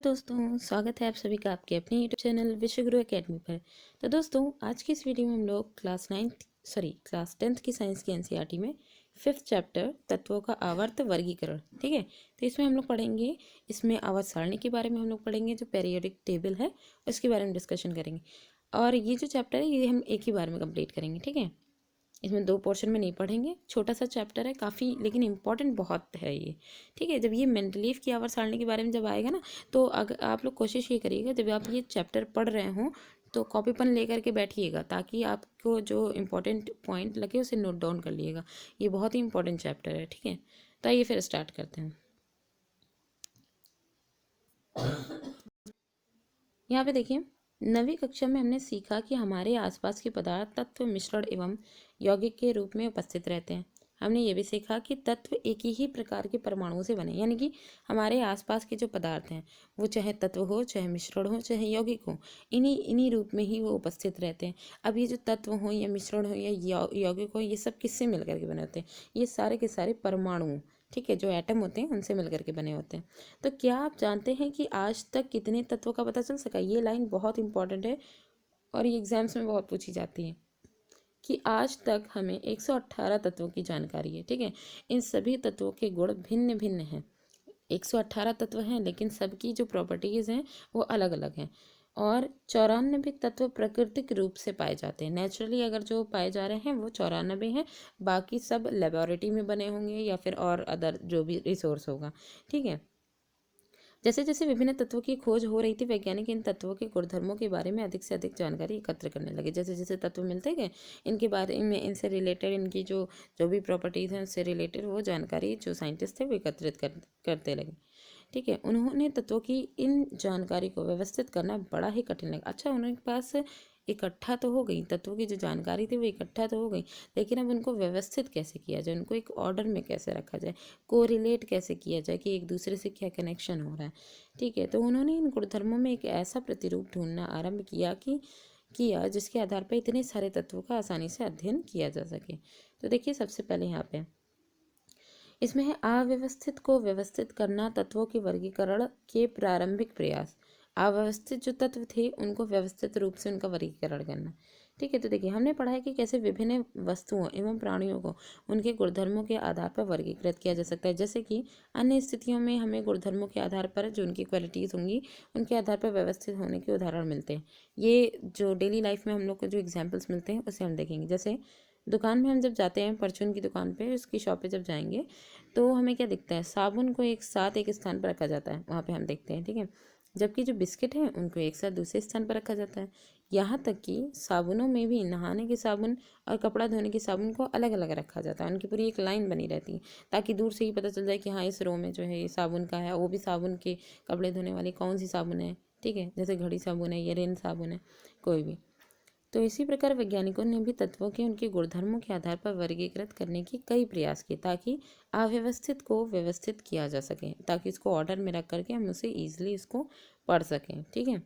दोस्तों, स्वागत है आप सभी का आपके अपने यूट्यूब चैनल विश्वगुरु एकेडमी पर। तो दोस्तों, आज की इस वीडियो में हम लोग क्लास 10th की साइंस की एनसीईआरटी में 5th चैप्टर तत्वों का आवर्त वर्गीकरण, ठीक है। तो इसमें हम लोग पढ़ेंगे, इसमें आवर्त सारणी के बारे में हम लोग पढ़ेंगे, जो पेरियोडिक टेबल है उसके बारे में डिस्कशन करेंगे। और ये जो चैप्टर है ये हम एक ही बार में कंप्लीट करेंगे, ठीक है। इसमें 2 पोर्शन में नहीं पढ़ेंगे, छोटा सा चैप्टर है काफ़ी, लेकिन इम्पॉर्टेंट बहुत है ये, ठीक है। जब ये मेंडलीव की आवर्त सारणी के बारे में जब आएगा ना, तो अगर आप लोग कोशिश ये करिएगा जब आप ये चैप्टर पढ़ रहे हों तो कॉपी पेन लेकर के बैठिएगा, ताकि आपको जो इम्पोर्टेंट पॉइंट लगे उसे नोट डाउन कर लिएगा। ये बहुत ही इंपॉर्टेंट चैप्टर है, ठीक है। तो आइए फिर स्टार्ट करते हैं। यहाँ पे देखिए, 9वीं कक्षा में हमने सीखा कि हमारे आसपास के पदार्थ तत्व, मिश्रण एवं यौगिक के रूप में उपस्थित रहते हैं। हमने ये भी सीखा कि तत्व एक ही प्रकार के परमाणुओं से बने, यानी कि हमारे आसपास के जो पदार्थ हैं वो चाहे तत्व हो, चाहे मिश्रण हो, चाहे यौगिक हो, इन्हीं इन्हीं रूप में ही वो उपस्थित रहते हैं। अब ये जो तत्व हो या मिश्रण हो या यौगिक हो, ये सब किससे मिल करके बने होते हैं? ये सारे के सारे परमाणु, ठीक है, जो एटम होते हैं उनसे मिल करके बने होते हैं। तो क्या आप जानते हैं कि आज तक कितने तत्वों का पता चल सका? ये लाइन बहुत इंपॉर्टेंट है और ये एग्जाम्स में बहुत पूछी जाती है कि आज तक हमें 118 तत्वों की जानकारी है, ठीक है। इन सभी तत्वों के गुण भिन्न भिन्न हैं। 118 तत्व हैं, लेकिन सबकी जो प्रॉपर्टीज़ हैं वो अलग अलग हैं। और 94 तत्व प्राकृतिक रूप से पाए जाते हैं। नेचुरली अगर जो पाए जा रहे हैं वो 94 हैं, बाकी सब लेबोरेटरी में बने होंगे या फिर और अदर जो भी रिसोर्स होगा, ठीक है। जैसे जैसे विभिन्न तत्वों की खोज हो रही थी, वैज्ञानिक इन तत्वों के गुणधर्मों के बारे में अधिक से अधिक जानकारी एकत्र करने लगे। जैसे जैसे तत्व मिलते गए, इनके बारे में, इनसे रिलेटेड, इनकी जो जो भी प्रॉपर्टीज़ हैं उससे रिलेटेड वो जानकारी जो साइंटिस्ट थे वो एकत्रित करते लगे, ठीक है। उन्होंने तत्वों की इन जानकारी को व्यवस्थित करना बड़ा ही कठिन लगा। अच्छा, उनके पास इकट्ठा तो हो गई तत्वों की जो जानकारी थी, वो इकट्ठा तो हो गई, लेकिन अब उनको व्यवस्थित कैसे किया जाए, उनको एक ऑर्डर में कैसे रखा जाए, कोरिलेट कैसे किया जाए कि एक दूसरे से क्या कनेक्शन हो रहा है, ठीक है। तो उन्होंने इन गुणधर्मों में एक ऐसा प्रतिरूप ढूंढना आरंभ किया जिसके आधार पर इतने सारे तत्वों का आसानी से अध्ययन किया जा सके। तो देखिए, सबसे पहले यहाँ पे इसमें है अव्यवस्थित को व्यवस्थित करना, तत्वों के वर्गीकरण के प्रारंभिक प्रयास। अव्यवस्थित जो तत्व थे उनको व्यवस्थित रूप से उनका वर्गीकरण करना, ठीक है। तो देखिए, हमने पढ़ा है कि कैसे विभिन्न वस्तुओं एवं प्राणियों को उनके गुणधर्मों के आधार पर वर्गीकृत किया जा सकता है। जैसे कि अन्य स्थितियों में हमें गुणधर्मों के आधार पर जो उनकी क्वालिटीज़ होंगी उनके आधार पर व्यवस्थित होने के उदाहरण मिलते हैं। ये जो डेली लाइफ में हम लोग को जो एग्जाम्पल्स मिलते हैं उसे हम देखेंगे। जैसे दुकान में हम जब जाते हैं, परचून की दुकान पे, उसकी शॉप पे जब जाएंगे तो हमें क्या दिखता है? साबुन को एक साथ एक स्थान पर रखा जाता है, वहाँ पे हम देखते हैं, ठीक है। जबकि जो बिस्किट हैं उनको एक साथ दूसरे स्थान पर रखा जाता है। यहाँ तक कि साबुनों में भी नहाने के साबुन और कपड़ा धोने के साबुन को अलग अलग रखा जाता है। उनकी पूरी एक लाइन बनी रहती है, ताकि दूर से ही पता चल जाए कि हाँ, इस रो में जो है ये साबुन का है, वो भी साबुन के कपड़े धोने वाली कौन सी साबुन है, ठीक है। जैसे घड़ी साबुन है या रिन साबुन है, कोई भी। तो इसी प्रकार वैज्ञानिकों ने भी तत्वों के उनके गुणधर्मों के आधार पर वर्गीकृत करने की कई प्रयास किए, ताकि अव्यवस्थित को व्यवस्थित किया जा सके, ताकि इसको ऑर्डर में रख करके हम उसे ईजिली इसको पढ़ सकें, ठीक है।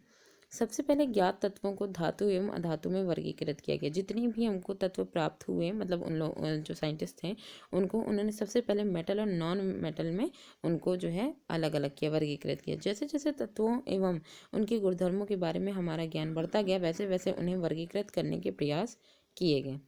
सबसे पहले ज्ञात तत्वों को धातु एवं अधातु में वर्गीकृत किया गया। जितनी भी हमको तत्व प्राप्त हुए, मतलब उन लोग जो साइंटिस्ट थे उनको उन्होंने सबसे पहले मेटल और नॉन मेटल में उनको जो है अलग अलग किया, वर्गीकृत किया। जैसे जैसे तत्वों एवं उनके गुणधर्मों के बारे में हमारा ज्ञान बढ़ता गया, वैसे वैसे उन्हें वर्गीकृत करने के प्रयास किए गए।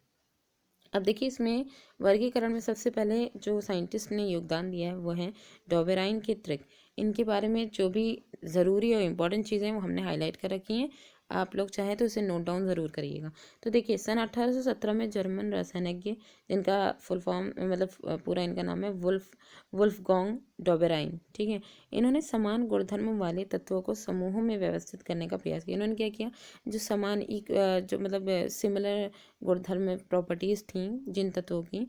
अब देखिए, इसमें वर्गीकरण में सबसे पहले जो साइंटिस्ट ने योगदान दिया है वो है डॉबेराइन के त्रिक। इनके बारे में जो भी ज़रूरी और इम्पोर्टेंट चीज़ें हैं वो हमने हाईलाइट कर रखी हैं, आप लोग चाहें तो इसे नोट डाउन ज़रूर करिएगा। तो देखिए, सन 1817 में जर्मन रसायनज्ञ, जिनका फुल फॉर्म मतलब पूरा इनका नाम है वुल्फगॉन्ग डॉबेराइन, ठीक है। इन्होंने समान गुणधर्म वाले तत्वों को समूहों में व्यवस्थित करने का प्रयास किया। इन्होंने क्या किया? जो समान जो मतलब सिमिलर गुणधर्म प्रॉपर्टीज़ थी जिन तत्वों की,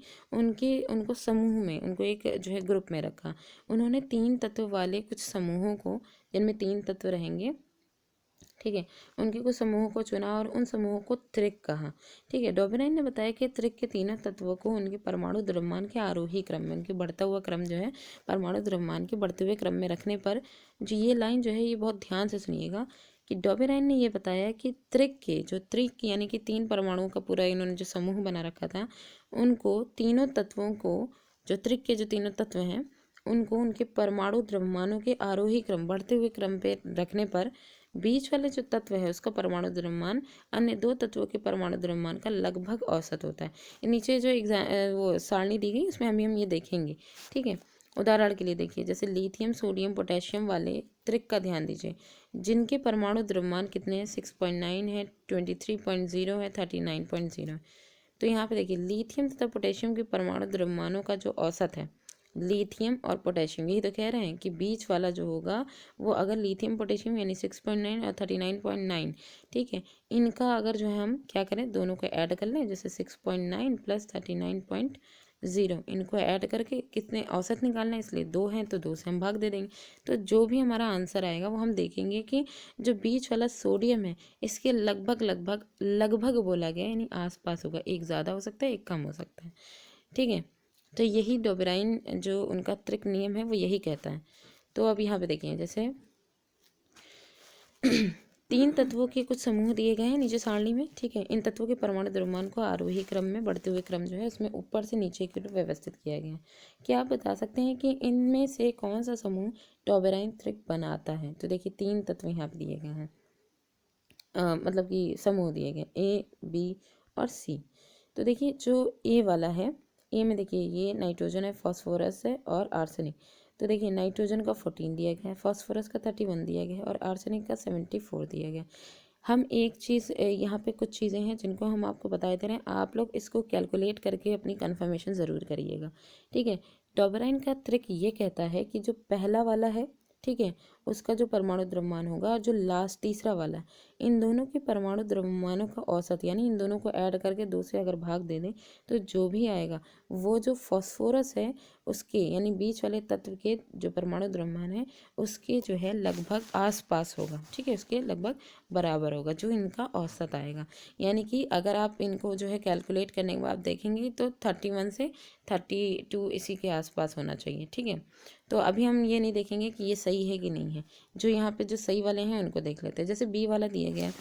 उनको समूह में, उनको एक जो है ग्रुप में रखा। उन्होंने 3 तत्व वाले कुछ समूहों को, जिनमें 3 तत्व रहेंगे, ठीक है, उनके कुछ समूहों को चुना और उन समूहों को त्रिक कहा, ठीक है। डॉबेराइन ने बताया कि त्रिक के तीनों तत्वों को उनके परमाणु द्रव्यमान के आरोही क्रम में, उनके बढ़ता हुआ क्रम जो है परमाणु द्रव्यमान के बढ़ते हुए क्रम में रखने पर, जो ये लाइन जो है ये बहुत ध्यान से सुनिएगा, कि डॉबेराइन ने ये बताया कि त्रिक यानी कि 3 परमाणुओं का पूरा इन्होंने जो समूह बना रखा था, उनको तीनों तत्वों को, जो त्रिक के जो तीनों तत्व हैं उनको उनके परमाणु द्रव्यमानों के आरोही क्रम बढ़ते हुए क्रम पे रखने पर बीच वाले जो तत्व है उसका परमाणु द्रव्यमान अन्य दो तत्वों के परमाणु द्रव्यमान का लगभग औसत होता है। नीचे जो वो सारणी दी गई उसमें हम ये देखेंगे। ठीक है, उदाहरण के लिए देखिए, जैसे लिथियम सोडियम पोटेशियम वाले त्रिक का ध्यान दीजिए, जिनके परमाणु द्रव्यमान कितने हैं, 6.9 है, 23.0 है, 39.0 है। तो यहाँ पे देखिए लिथियम तथा पोटेशियम के परमाणु द्रव्यमानों का जो औसत है, लिथियम और पोटेशियम, यही तो कह रहे हैं कि बीच वाला जो होगा वो अगर लिथियम पोटेशियम यानी 6.9 और 39.9, ठीक है, इनका अगर जो है हम क्या करें, दोनों को ऐड कर लें, जैसे 6.9 प्लस 39.0, इनको ऐड करके कितने औसत निकालना है, इसलिए 2 हैं तो 2 से हम भाग दे देंगे। तो जो भी हमारा आंसर आएगा वो हम देखेंगे कि जो बीच वाला सोडियम है इसके लगभग लगभग लगभग बोला गया, यानी आसपास होगा, एक ज़्यादा हो सकता है एक कम हो सकता है। ठीक है, तो यही डोबेराइन जो उनका त्रिक नियम है वो यही कहता है। तो अब यहाँ पे देखिए, जैसे 3 तत्वों के कुछ समूह दिए गए हैं नीचे सारणी में। ठीक है, इन तत्वों के परमाणु द्रव्यमान को आरोही क्रम में बढ़ते हुए क्रम जो है उसमें ऊपर से नीचे की ओर व्यवस्थित किया गया है। क्या आप बता सकते हैं कि इनमें से कौन सा समूह डोबेराइन त्रिक बनाता है? तो देखिए 3 तत्व यहाँ पे दिए गए हैं, मतलब कि समूह दिए गए ए, बी और सी। तो देखिए जो ए वाला है, ए में देखिए ये नाइट्रोजन है, फास्फोरस है और आर्सेनिक। तो देखिए नाइट्रोजन का 14 दिया गया है, फास्फोरस का 31 दिया गया है और आर्सेनिक का 74 दिया गया है। हम एक चीज़ यहाँ पे कुछ चीज़ें हैं जिनको हम आपको बताए दे रहे हैं, आप लोग इसको कैलकुलेट करके अपनी कन्फर्मेशन ज़रूर करिएगा। ठीक है, डोबेराइन का त्रिक ये कहता है कि जो पहला वाला है, ठीक है, उसका जो परमाणु द्रव्यमान होगा और जो लास्ट तीसरा वाला है, इन दोनों के परमाणु द्रव्यमानों का औसत, यानी इन दोनों को ऐड करके 2 से अगर भाग दे दें तो जो भी आएगा वो जो फॉस्फोरस है उसके, यानी बीच वाले तत्व के जो परमाणु द्रव्यमान है उसके जो है लगभग आसपास होगा। ठीक है, उसके लगभग बराबर होगा जो इनका औसत आएगा। यानी कि अगर आप इनको जो है कैलकुलेट करने के बाद देखेंगे तो 31 से 32 इसी के आसपास होना चाहिए। ठीक है, तो अभी हम ये नहीं देखेंगे कि ये सही है कि नहीं है, जो यहाँ पे जो सही वाले हैं उनको देख लेते हैं। जैसे बी वाला दिया गया है,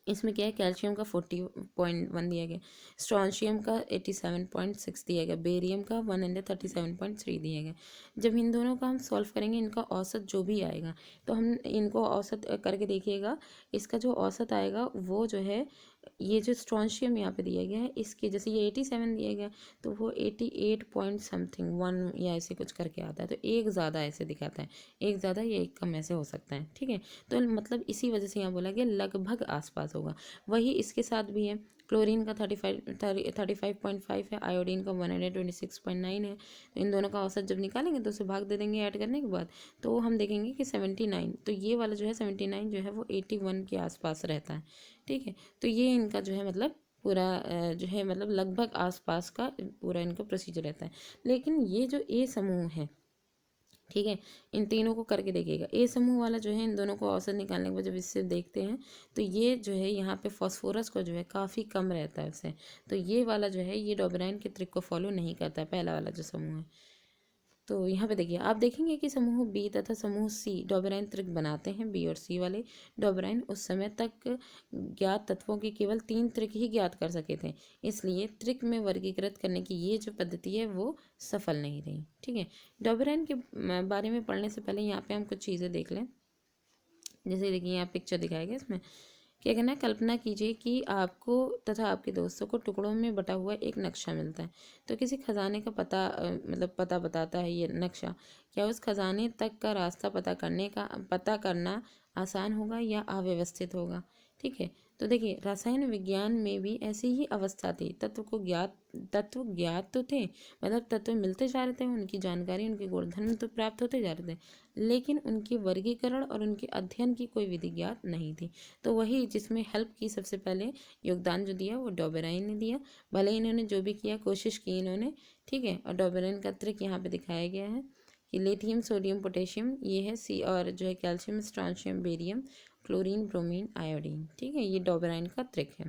इसमें क्या है, कैल्शियम का 40.1 दिया गया, स्ट्रॉन्शियम का 87.6 दिया गया, बेरियम का 137.3 दिया गया। जब इन दोनों का हम सॉल्व करेंगे, इनका औसत जो भी आएगा, तो हम इनको औसत करके देखिएगा, इसका जो औसत आएगा वो जो है, ये जो स्ट्रॉन्शियम यहाँ पे दिया गया है इसके, जैसे ये 87 दिया गया तो वो 88 पॉइंट समथिंग 1 या ऐसे कुछ करके आता है, तो एक ज़्यादा ऐसे दिखाता है, एक ज़्यादा या एक कम ऐसे हो सकता है। ठीक है, तो मतलब इसी वजह से यहाँ बोला गया लगभग आसपास होगा। वही इसके साथ भी है, क्लोरीन का 35.5 है, आयोडीन का 126.9 है। तो इन दोनों का औसत जब निकालेंगे तो उसे भाग दे देंगे ऐड करने के बाद, तो हम देखेंगे कि 79, तो ये वाला जो है 79 जो है वो 81 के आसपास रहता है। ठीक है, तो ये इनका जो है मतलब पूरा जो है मतलब लगभग आसपास का पूरा इनका प्रोसीजर रहता है। लेकिन ये जो ए समूह है, ठीक है, इन तीनों को करके देखिएगा। ए समूह वाला जो है, इन दोनों को औसत निकालने के बाद जब इससे देखते हैं तो ये जो है यहाँ पे फॉस्फोरस को जो है काफ़ी कम रहता है उससे, तो ये वाला जो है ये डोबेराइन के ट्रिक को फॉलो नहीं करता है, पहला वाला जो समूह है। तो यहाँ पे देखिए, आप देखेंगे कि समूह बी तथा समूह सी डोबेराइन त्रिक बनाते हैं। बी और सी वाले डोबेराइन उस समय तक ज्ञात तत्वों के केवल 3 त्रिक ही ज्ञात कर सके थे, इसलिए त्रिक में वर्गीकृत करने की ये जो पद्धति है वो सफल नहीं रही। ठीक है, डोबेराइन के बारे में पढ़ने से पहले यहाँ पे हम कुछ चीज़ें देख लें। जैसे देखिए यहाँ पिक्चर दिखाया गया, इसमें क्या करना है, कल्पना कीजिए कि आपको तथा आपके दोस्तों को टुकड़ों में बटा हुआ एक नक्शा मिलता है। तो किसी खजाने का पता मतलब पता बताता है ये नक्शा, क्या उस खजाने तक का रास्ता पता करना आसान होगा या अव्यवस्थित होगा? ठीक है, तो देखिए रसायन विज्ञान में भी ऐसी ही अवस्था थी। तत्व ज्ञात तो थे, मतलब तत्व मिलते जा रहे थे, उनकी जानकारी उनके गुणधर्म तो प्राप्त होते जा रहे थे, लेकिन उनके वर्गीकरण और उनके अध्ययन की कोई विधि ज्ञात नहीं थी। तो वही जिसमें हेल्प की, सबसे पहले योगदान जो दिया वो डोबेराइन ने दिया। भले इन्होंने जो भी किया कोशिश की इन्होंने, ठीक है, और डोबेराइन का त्रिक यहाँ पे दिखाया गया है कि लिथियम सोडियम पोटेशियम ये है सी, और जो है calcium strontium barium chlorine bromine iodine. ठीक है, ये डोबेराइन का त्रिक है।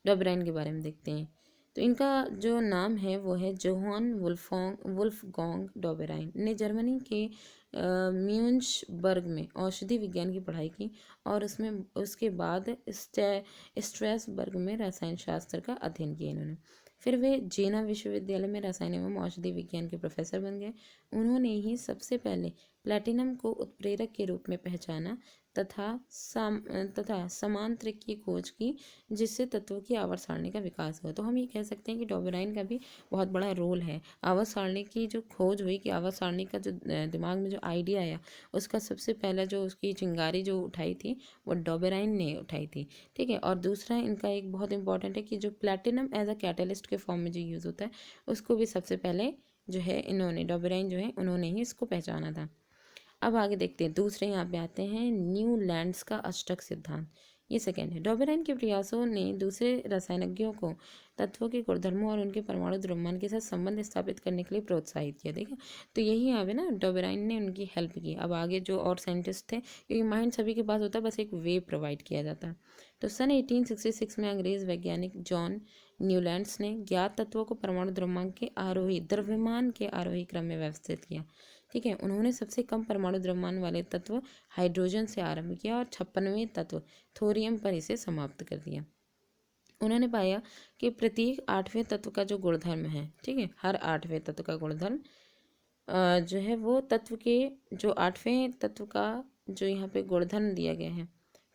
डोबेराइन के बारे में देखते हैं, तो इनका जो नाम है वो है जोहान वुल्फगॉन्ग डोबेराइन ने जर्मनी के म्यून्शबर्ग में औषधि विज्ञान की पढ़ाई की और उसके बाद स्ट्रेसबर्ग में रसायन शास्त्र का अध्ययन किया इन्होंने। फिर वे जेना विश्वविद्यालय में रसायन एवं औषधि विज्ञान के प्रोफेसर बन गए। उन्होंने ही सबसे पहले प्लैटिनम को उत्प्रेरक के रूप में पहचाना तथा समांतरिक की खोज की, जिससे तत्वों की आवर्त सारणी का विकास हुआ। तो हम ये कह सकते हैं कि डॉबराइन का भी बहुत बड़ा रोल है। आवर्त सारणी की जो खोज हुई, कि आवर्त सारणी का जो दिमाग में जो आइडिया आया, उसका सबसे पहला जो उसकी चिंगारी जो उठाई थी वो डॉबराइन ने उठाई थी। ठीक है। और दूसरा इनका एक बहुत इंपॉर्टेंट है कि जो प्लैटिनम एज अ कैटलिस्ट के फॉर्म में जो यूज़ होता है, उसको भी सबसे पहले जो है इन्होंने, डॉबराइन जो है उन्होंने ही इसको पहचाना था। अब आगे देखते हैं, दूसरे यहाँ पे आते हैं न्यूलैंड्स का अष्टक सिद्धांत। ये सेकेंड है। डॉबराइन के प्रयासों ने दूसरे रसायनज्ञों को तत्वों के गुणधर्मों और उनके परमाणु द्रव्यमान के साथ संबंध स्थापित करने के लिए प्रोत्साहित किया। देखा, तो यही यहाँ पे ना डॉबराइन ने उनकी हेल्प की। अब आगे जो और साइंटिस्ट थे, क्योंकि माइंड सभी के पास होता है, बस एक वे प्रोवाइड किया जाता है। तो सन 1866 में अंग्रेज वैज्ञानिक जॉन न्यूलैंड्स ने ज्ञात तत्वों को परमाणु द्रव्यमान के आरोही क्रम में व्यवस्थित किया। ठीक है। उन्होंने सबसे कम परमाणु द्रव्यमान वाले तत्व हाइड्रोजन से आरंभ किया और 56वें तत्व थोरियम पर इसे समाप्त कर दिया। उन्होंने पाया कि प्रत्येक 8वें तत्व का जो गुणधर्म है, ठीक है, हर 8वें तत्व का गुणधर्म जो है वो तत्व के जो 8वें तत्व का जो यहाँ पे गुणधर्म दिया गया है,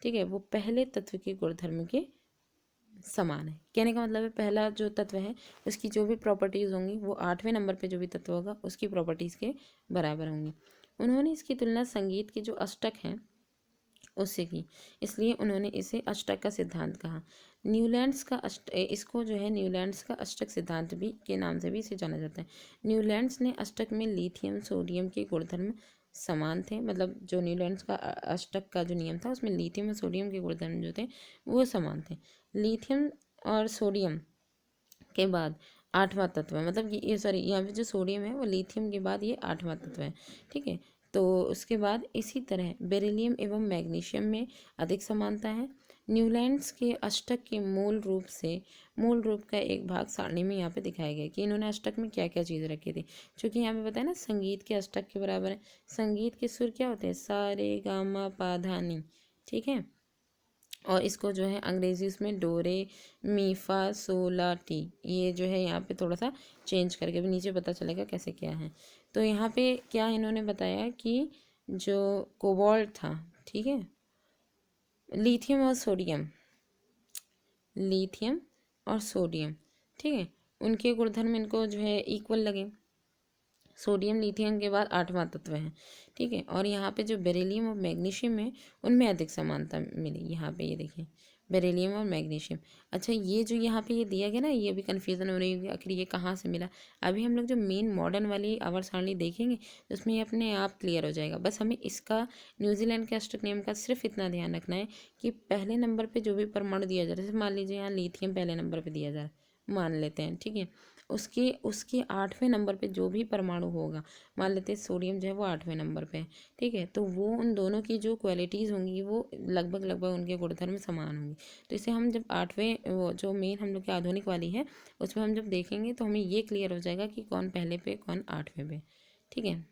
ठीक है, वो पहले तत्व के गुणधर्म के समान है। कहने का मतलब है, पहला जो तत्व है उसकी जो भी प्रॉपर्टीज़ होंगी वो 8वें नंबर पे जो भी तत्व होगा उसकी प्रॉपर्टीज़ के बराबर होंगी। उन्होंने इसकी तुलना संगीत के जो अष्टक हैं उससे की, इसलिए उन्होंने इसे अष्टक का सिद्धांत कहा। न्यूलैंड्स का इसको जो है न्यूलैंड्स का अष्टक सिद्धांत भी के नाम से भी इसे जाना जाता है। न्यूलैंड्स ने अष्टक में लिथियम सोडियम के गुणधर्म समान थे, मतलब जो न्यूलैंड्स का अष्टक का जो नियम था उसमें लिथियम और सोडियम के गुणधर्म जो थे वो समान थे। लिथियम और सोडियम के बाद 8वां तत्व है, मतलब ये सॉरी, यहाँ पे जो सोडियम है वो लिथियम के बाद ये 8वां तत्व है। ठीक है। तो उसके बाद इसी तरह बेरिलियम एवं मैग्नीशियम में अधिक समानता है। न्यूलैंड्स के अष्टक के मूल रूप का एक भाग सारणी में यहाँ पे दिखाया गया कि इन्होंने अष्टक में क्या क्या चीज़ रखी थी। क्योंकि यहाँ पे बताया ना संगीत के अष्टक के बराबर है। संगीत के सुर क्या होते हैं? सा रे गा मा पा धा नी। ठीक है। और इसको जो है अंग्रेजी उसमें डोरे मी फा सो ला टी, ये जो है यहाँ पे थोड़ा सा चेंज करके भी नीचे पता चलेगा कैसे क्या है। तो यहाँ पे क्या इन्होंने बताया कि जो कोबाल्ट था, ठीक है, लिथियम और सोडियम, ठीक है, उनके गुणधर्म इनको जो है इक्वल लगे। सोडियम लिथियम के बाद 8वां तत्व है। ठीक है। और यहाँ पे जो बेरिलियम और मैग्नीशियम है उनमें अधिक समानता मिली। यहाँ पे ये देखिए बेरिलियम और मैग्नीशियम। अच्छा, ये जो यहाँ पे ये दिया गया ना, ये भी कन्फ्यूज़न हो रही होगी आखिर ये कहाँ से मिला। अभी हम लोग जो मेन मॉडर्न वाली आवर्त सारणी देखेंगे तो उसमें ये अपने आप क्लियर हो जाएगा। बस हमें इसका न्यूजीलैंड के अष्टक नियम का सिर्फ इतना ध्यान रखना है कि पहले नंबर पर जो भी परमाणु दिया जा रहा है, जैसे मान लीजिए यहाँ लिथियम पहले नंबर पर दिया जा रहा है, मान लेते हैं, ठीक है, उसके 8वें नंबर पे जो भी परमाणु होगा, मान लेते हैं सोडियम जो है वो 8वें नंबर पे है, ठीक है, तो वो उन दोनों की जो क्वालिटीज़ होंगी वो लगभग उनके गुणधर्म समान होंगी। तो इसे हम जब 8वें वो जो मेन हम लोग की आधुनिक वाली है उसमें हम जब देखेंगे तो हमें ये क्लियर हो जाएगा कि कौन पहले पे कौन 8वें पे। ठीक है।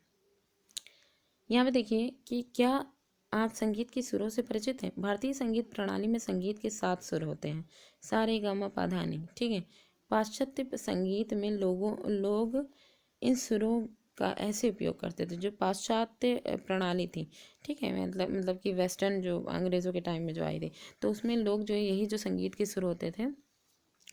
यहाँ पे देखिए कि क्या आप संगीत के सुरों से परिचित हैं? भारतीय संगीत प्रणाली में संगीत के 7 सुर होते हैं, सा रे गा मा पा धा नी। ठीक है। पाश्चात्य संगीत में लोग इन सुरों का ऐसे उपयोग करते थे, जो पाश्चात्य प्रणाली थी, ठीक है, मतलब कि वेस्टर्न जो अंग्रेज़ों के टाइम में जो आई थी, तो उसमें लोग जो है यही जो संगीत के सुर होते थे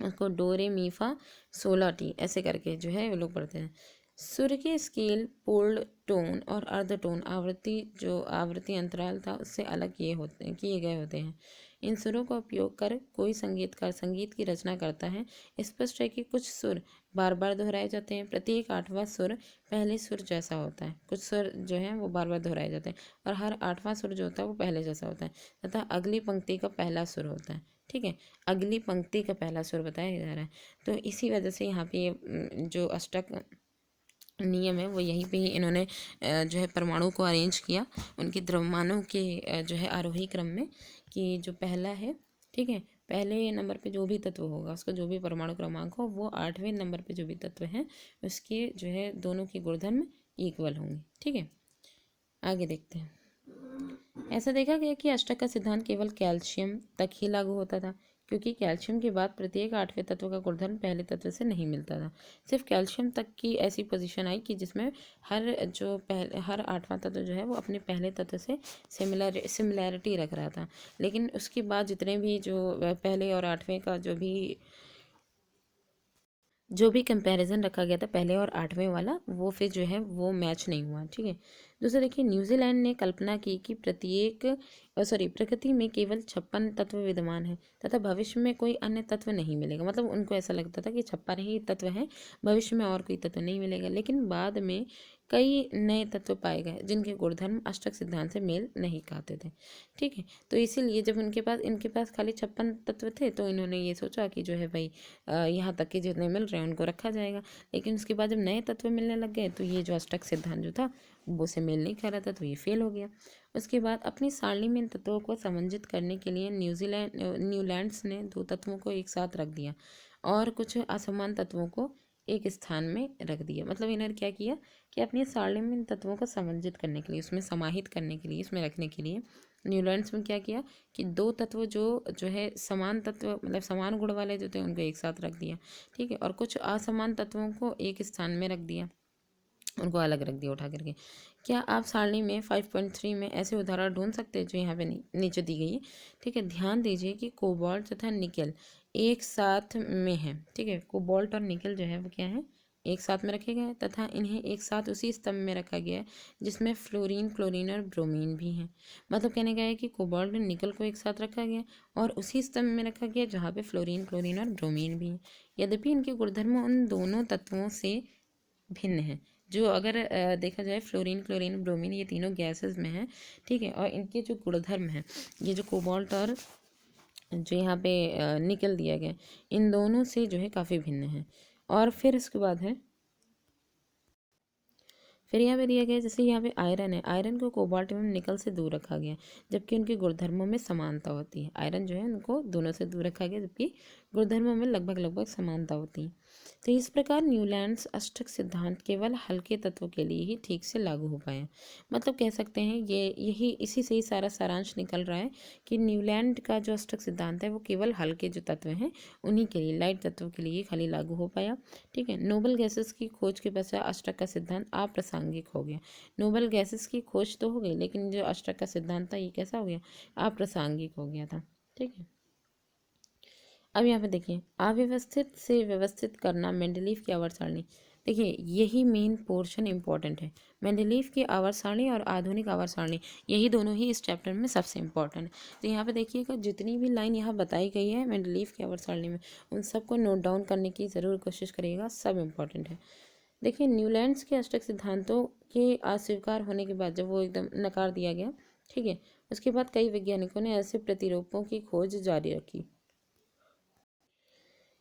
उसको डो रे मी फा सोला टी ऐसे करके जो है वो लोग पढ़ते हैं। सुर के स्केल, पूर्ण टोन और अर्ध टोन आवृत्ति अंतराल था उससे अलग किए गए होते हैं। इन सुरों का उपयोग कर कोई संगीतकार संगीत की रचना करता है। स्पष्ट है कि कुछ सुर बार बार दोहराए जाते हैं। प्रत्येक 8वां सुर पहले सुर जैसा होता है। कुछ सुर जो हैं वो बार बार दोहराए जाते हैं और हर 8वां सुर जो होता है वो पहले जैसा होता है तथा अगली पंक्ति का पहला सुर होता है। ठीक है। अगली पंक्ति का पहला सुर बताया जा रहा है। तो इसी वजह से यहाँ पे जो अष्टक नियम है वो यहीं पे ही इन्होंने जो है परमाणु को अरेंज किया उनके द्रव्यमानों के जो है आरोही क्रम में, कि जो पहला है, ठीक है, पहले नंबर पे जो भी तत्व होगा उसका जो भी परमाणु क्रमांक हो वो 8वें नंबर पे जो भी तत्व है उसके जो है दोनों के गुणधर्म इक्वल होंगे। ठीक है। आगे देखते हैं। ऐसा देखा गया कि अष्टक का सिद्धांत केवल कैल्शियम तक ही लागू होता था। क्योंकि कैल्शियम के बाद प्रत्येक 8वें तत्व का गुणधर्म पहले तत्व से नहीं मिलता था। सिर्फ कैल्शियम तक की ऐसी पोजीशन आई कि जिसमें हर 8वां तत्व जो है वो अपने पहले तत्व से सिमिलैरिटी रख रहा था। लेकिन उसके बाद जितने भी जो पहले और 8वें का जो भी कंपैरिजन रखा गया था पहले और 8वें वाला, वो फिर जो है वो मैच नहीं हुआ। ठीक है। दूसरा देखिए, न्यूजीलैंड ने कल्पना की कि प्रकृति में केवल 56 तत्व विद्यमान है तथा भविष्य में कोई अन्य तत्व नहीं मिलेगा। मतलब उनको ऐसा लगता था कि 56 ही तत्व हैं, भविष्य में और कोई तत्व नहीं मिलेगा। लेकिन बाद में कई नए तत्व पाए गए जिनके गुणधर्म अष्टक सिद्धांत से मेल नहीं खाते थे। ठीक है। तो इसीलिए जब इनके पास खाली 56 तत्व थे तो इन्होंने ये सोचा कि जो है भाई यहाँ तक के जितने मिल रहे हैं उनको रखा जाएगा। लेकिन उसके बाद जब नए तत्व मिलने लग गए तो ये जो अष्टक सिद्धांत जो था वो से मेल नहीं खा रहा था, तो ये फेल हो गया। उसके बाद अपनी सारणी में इन तत्वों को समंजित करने के लिए न्यूलैंड्स ने 2 तत्वों को एक साथ रख दिया और कुछ असमान तत्वों को एक स्थान में रख दिया। मतलब इन्होंने क्या किया कि अपनी सारणी में इन तत्वों को समंजित करने के लिए, उसमें समाहित करने के लिए, उसमें रखने के लिए न्यूलैंड्स में क्या किया कि 2 तत्व जो है समान तत्व, मतलब समान गुण वाले जो थे उनको एक साथ रख दिया। ठीक है। और कुछ असमान तत्वों को एक स्थान में रख दिया, उनको अलग रख दिया उठा करके। क्या आप सारणी में 5.3 में ऐसे उदाहरण ढूंढ सकते हैं जो यहाँ पे नीचे दी गई है। ठीक है। ध्यान दीजिए कि कोबाल्ट तथा निकल एक साथ में है। ठीक है। कोबाल्ट और निकल जो है वो क्या है, एक साथ में रखे गए तथा इन्हें एक साथ उसी स्तंभ में रखा गया है जिसमें फ्लोरीन, क्लोरीन और ब्रोमीन भी हैं। मतलब कहने का है कि कोबाल्ट और निकल को एक साथ रखा गया और उसी स्तंभ में रखा गया जहाँ पे फ्लोरीन, क्लोरीन और ब्रोमीन भी हैं। यद्यपि इनके गुणधर्म उन दोनों तत्वों से भिन्न है। जो अगर देखा जाए फ्लोरीन, क्लोरीन, ब्रोमीन ये तीनों गैसेस में हैं। ठीक है। और इनके जो गुणधर्म हैं, ये जो कोबाल्ट और जो यहाँ पे निकल दिया गया, इन दोनों से जो है काफ़ी भिन्न है। और फिर इसके बाद है, फिर यहाँ पे दिया गया जैसे यहाँ पे आयरन है, आयरन को कोबाल्ट एवं निकल से दूर रखा गया जबकि उनके गुणधर्मों में समानता होती है। आयरन जो है उनको दोनों से दूर रखा गया जबकि गुणधर्मों में लगभग लगभग समानता होती है। तो इस प्रकार न्यूलैंड्स अष्टक सिद्धांत केवल हल्के तत्वों के लिए ही ठीक से लागू हो पाया। मतलब कह सकते हैं यही इसी से ही सारा सारांश निकल रहा है कि न्यूलैंड का जो अष्टक सिद्धांत है वो केवल हल्के जो तत्व हैं उन्हीं के लिए, लाइट तत्वों के लिए खाली लागू हो पाया। ठीक है। नोबल गैसेस की खोज के पश्चात अष्टक का सिद्धांत अप्रासंगिक हो गया। नोबल गैसेस की खोज तो हो गई लेकिन जो अष्टक का सिद्धांत था ये कैसा हो गया, अप्रासंगिक हो गया था। ठीक है। अब यहाँ पे देखिए, अव्यवस्थित से व्यवस्थित करना मेंडलीव की आवर्त सारणी। देखिए यही मेन पोर्शन इंपॉर्टेंट है। मेंडलीव की आवर्त सारणी और आधुनिक आवर्त सारणी, यही दोनों ही इस चैप्टर में सबसे इंपॉर्टेंट है। तो यहाँ पे देखिएगा जितनी भी लाइन यहाँ बताई गई है मेंडलीव की आवर्त सारणी में, उन सबको नोट डाउन करने की ज़रूर कोशिश करिएगा, सब इंपॉर्टेंट है। देखिए न्यूलैंड्स के अष्टक सिद्धांतों के अस्वीकार होने के बाद जब वो एकदम नकार दिया गया, ठीक है, उसके बाद कई वैज्ञानिकों ने ऐसे प्रतिरूपों की खोज जारी रखी।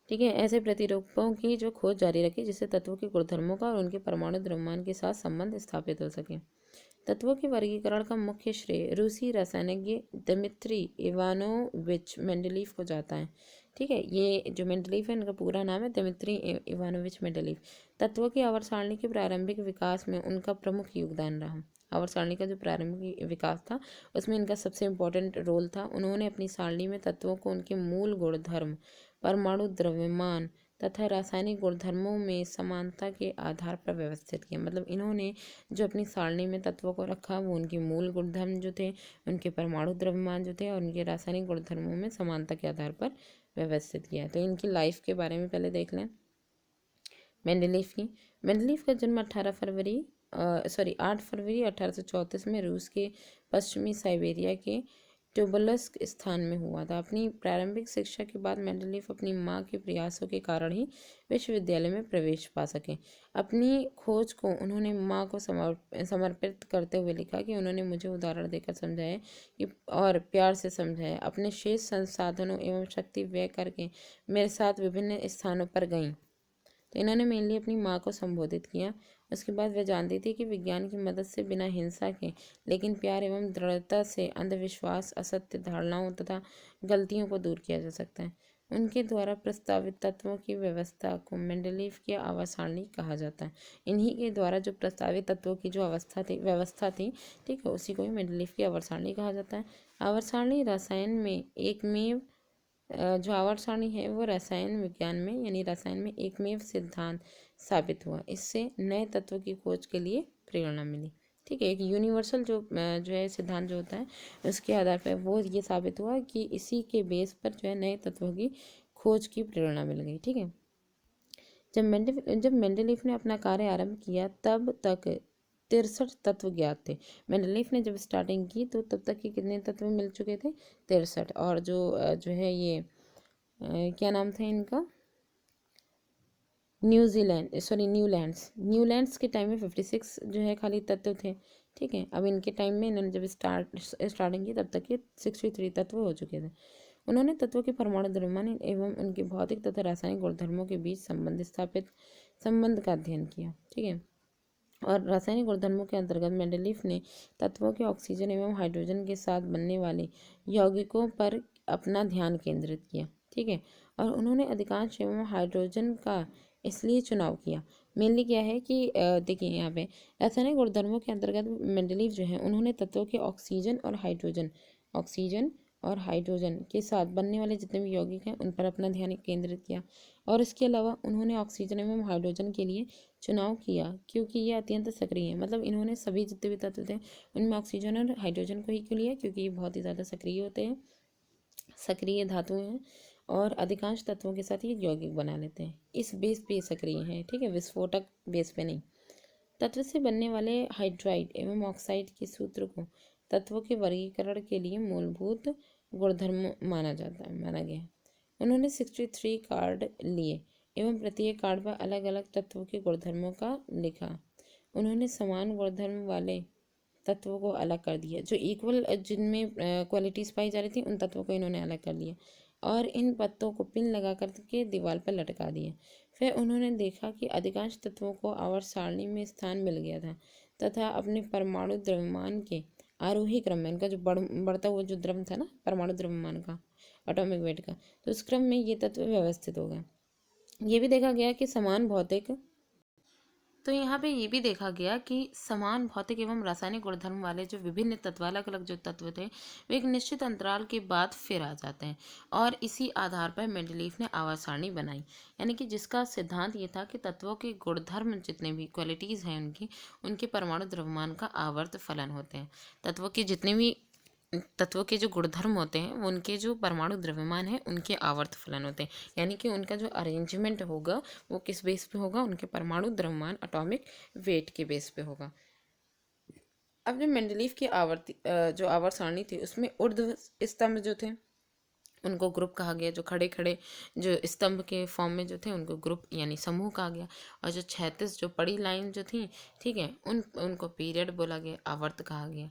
ठीक है। ऐसे प्रतिरूपों की जो खोज जारी रखी जिससे तत्वों के गुणधर्मों का और उनके परमाणु द्रव्यमान के साथ संबंध स्थापित हो सके। तत्वों के वर्गीकरण का मुख्य श्रेय रूसी रसायनज्ञ दिमित्री इवानोविच मेंडलीव को जाता है। ठीक है। ये जो मेंडलीव है इनका पूरा नाम है दिमित्री इवानोविच मेंडलीव। तत्वों की आवर्त सारणी के प्रारंभिक विकास में उनका प्रमुख योगदान रहा। आवर्त सारणी का जो प्रारंभिक विकास था उसमें इनका सबसे इम्पोर्टेंट रोल था। उन्होंने अपनी सारणी में तत्वों को उनके मूल गुणधर्म, परमाणु द्रव्यमान तथा रासायनिक गुणधर्मों में समानता के आधार पर व्यवस्थित किया। मतलब इन्होंने जो अपनी सारणी में तत्वों को रखा वो उनके मूल गुणधर्म जो थे, उनके परमाणु द्रव्यमान जो थे और उनके रासायनिक गुणधर्मों में समानता के आधार पर व्यवस्थित किया। तो इनकी लाइफ के बारे में पहले देख लें। मेंडलीव की, मेंडलीव का जन्म 8 फरवरी 1834 में रूस के पश्चिमी साइबेरिया के टोबलस्क स्थान में हुआ था। अपनी प्रारंभिक शिक्षा के बाद मेंडलीव अपनी मां के प्रयासों के कारण ही विश्वविद्यालय में प्रवेश पा सके। अपनी खोज को उन्होंने मां को समर्पित करते हुए लिखा कि उन्होंने मुझे उदाहरण देकर समझाया कि और प्यार से समझाया, अपने शेष संसाधनों एवं शक्ति व्यय करके मेरे साथ विभिन्न स्थानों पर गईं। तो इन्होंने मेनली अपनी माँ को संबोधित किया। उसके बाद वह जानती थी कि विज्ञान की मदद से बिना हिंसा के लेकिन प्यार एवं दृढ़ता से अंधविश्वास, असत्य धारणाओं तथा गलतियों को दूर किया जा सकता है। उनके द्वारा प्रस्तावित तत्वों की व्यवस्था को मेंडलीव की आवर्त सारणी कहा जाता है। इन्हीं के द्वारा जो प्रस्तावित तत्वों की जो व्यवस्था थी, ठीक है, उसी को ही मेंडलीव की आवर्त सारणी कहा जाता है। आवर्त सारणी रसायन में एकमेव जो आवर्त सारणी है वो रसायन विज्ञान में यानी रसायन में एकमेव सिद्धांत साबित हुआ। इससे नए तत्वों की खोज के लिए प्रेरणा मिली। ठीक है, एक यूनिवर्सल जो है सिद्धांत जो होता है उसके आधार पर वो ये साबित हुआ कि इसी के बेस पर जो है नए तत्वों की खोज की प्रेरणा मिल गई। ठीक है, जब मेंडलीफ ने अपना कार्य आरंभ किया तब तक 63 तत्व ज्ञात थे। मेंडलीफ ने जब स्टार्टिंग की तो तब तक के कितने तत्व मिल चुके थे? 63। और जो है ये क्या नाम था इनका? न्यूलैंड्स के टाइम में 56 जो है खाली तत्व थे। ठीक है, अब इनके टाइम में इन्होंने जब स्टार्टिंग की तब तक के 63 तत्व हो चुके थे। उन्होंने तत्वों के परमाणु द्रव्यमान एवं उनके भौतिक तथा रासायनिक गुणधर्मों के बीच संबंध का अध्ययन किया। ठीक है, और रासायनिक गुणधर्मों के अंतर्गत मेंडलीफ ने तत्वों के ऑक्सीजन एवं हाइड्रोजन के साथ बनने वाले यौगिकों पर अपना ध्यान केंद्रित किया। ठीक है, और उन्होंने अधिकांश एवं हाइड्रोजन का इसलिए चुनाव किया। मेनली क्या है कि देखिए यहाँ पे रासायनिक गुणधर्मों के अंतर्गत मेंडलीफ जो है उन्होंने तत्वों के ऑक्सीजन और हाइड्रोजन के साथ बनने वाले जितने भी यौगिक हैं उन पर अपना ध्यान केंद्रित किया। और इसके अलावा उन्होंने ऑक्सीजन एवं हाइड्रोजन के लिए चुनाव किया क्योंकि ये अत्यंत सक्रिय है। मतलब इन्होंने सभी जितने भी तत्व थे उनमें ऑक्सीजन और हाइड्रोजन को ही क्यों लिया? क्योंकि ये बहुत ही ज़्यादा सक्रिय होते हैं, सक्रिय धातुएं हैं और अधिकांश तत्वों के साथ ये यौगिक बना लेते हैं। इस बेस पे सक्रिय हैं। ठीक है, विस्फोटक बेस पे नहीं। तत्व से बनने वाले हाइड्राइड एवं ऑक्साइड के सूत्र को तत्वों के वर्गीकरण के लिए मूलभूत गुणधर्म माना गया। उन्होंने 63 कार्ड लिए एवं प्रत्येक कार्ड पर अलग अलग तत्वों के गुणधर्मों का लिखा। उन्होंने समान गुणधर्म वाले तत्वों को अलग कर दिया। जो इक्वल जिनमें क्वालिटीज़ पाई जा रही थी उन तत्वों को इन्होंने अलग कर लिया और इन पत्तों को पिन लगा करके दीवार पर लटका दिया। फिर उन्होंने देखा कि अधिकांश तत्वों को आवर्त सारणी में स्थान मिल गया था तथा अपने परमाणु द्रव्यमान के आरोही क्रम में उनका जो बढ़ता हुआ जो द्रव्य था ना परमाणु द्रव्यमान का, एटॉमिक वेट का, तो उस क्रम में ये तत्व व्यवस्थित हो गए। ये भी देखा गया कि यहाँ पे ये भी देखा गया कि समान भौतिक एवं रासायनिक गुणधर्म वाले जो विभिन्न तत्व अलग अलग जो तत्व थे वे एक निश्चित अंतराल के बाद फिर आ जाते हैं और इसी आधार पर मेंडलीफ ने आवर्त सारणी बनाई। यानी कि जिसका सिद्धांत ये था कि तत्वों के गुणधर्म जितने भी क्वालिटीज़ हैं उनके परमाणु द्रव्यमान का आवर्त फलन होते हैं। तत्वों के जो गुणधर्म होते हैं वो उनके जो परमाणु द्रव्यमान है उनके आवर्त फलन होते हैं। यानी कि उनका जो अरेंजमेंट होगा वो किस बेस पे होगा? उनके परमाणु द्रव्यमान एटॉमिक वेट के बेस पे होगा। अब जो मेंडलीफ की जो आवर्त सारणी थी उसमें ऊर्ध्व स्तंभ जो थे उनको ग्रुप कहा गया। जो खड़े खड़े जो स्तंभ के फॉर्म में जो थे उनको ग्रुप यानी समूह कहा गया। और जो 36 जो बड़ी लाइन जो थी, ठीक है, उनको पीरियड बोला गया, आवर्त कहा गया।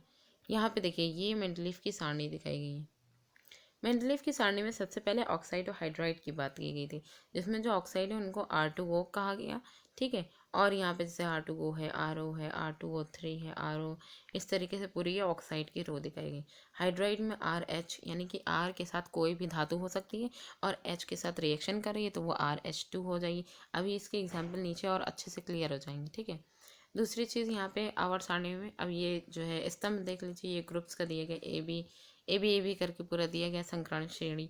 यहाँ पे देखिए ये मेंडलीफ की सारणी दिखाई गई है। मेंडलीफ की सारणी में सबसे पहले ऑक्साइड और हाइड्राइड की बात की गई थी, जिसमें जो ऑक्साइड है उनको R2O कहा गया। ठीक है, और यहाँ पे जैसे R2O है, RO है, R2O3 है, RO, इस तरीके से पूरी ये ऑक्साइड की रो दिखाई गई। हाइड्राइड में RH यानी कि R के साथ कोई भी धातु हो सकती है और H के साथ रिएक्शन कर रही है तो वो RH2 हो जाएगी। अभी इसके एग्जाम्पल नीचे और अच्छे से क्लियर हो जाएंगे। ठीक है, दूसरी चीज़ यहाँ पे आवर्त सारणी में अब ये जो है स्तंभ देख लीजिए, ये ग्रुप्स का दिए गए ए बी करके पूरा दिया गया संक्रांत श्रेणी।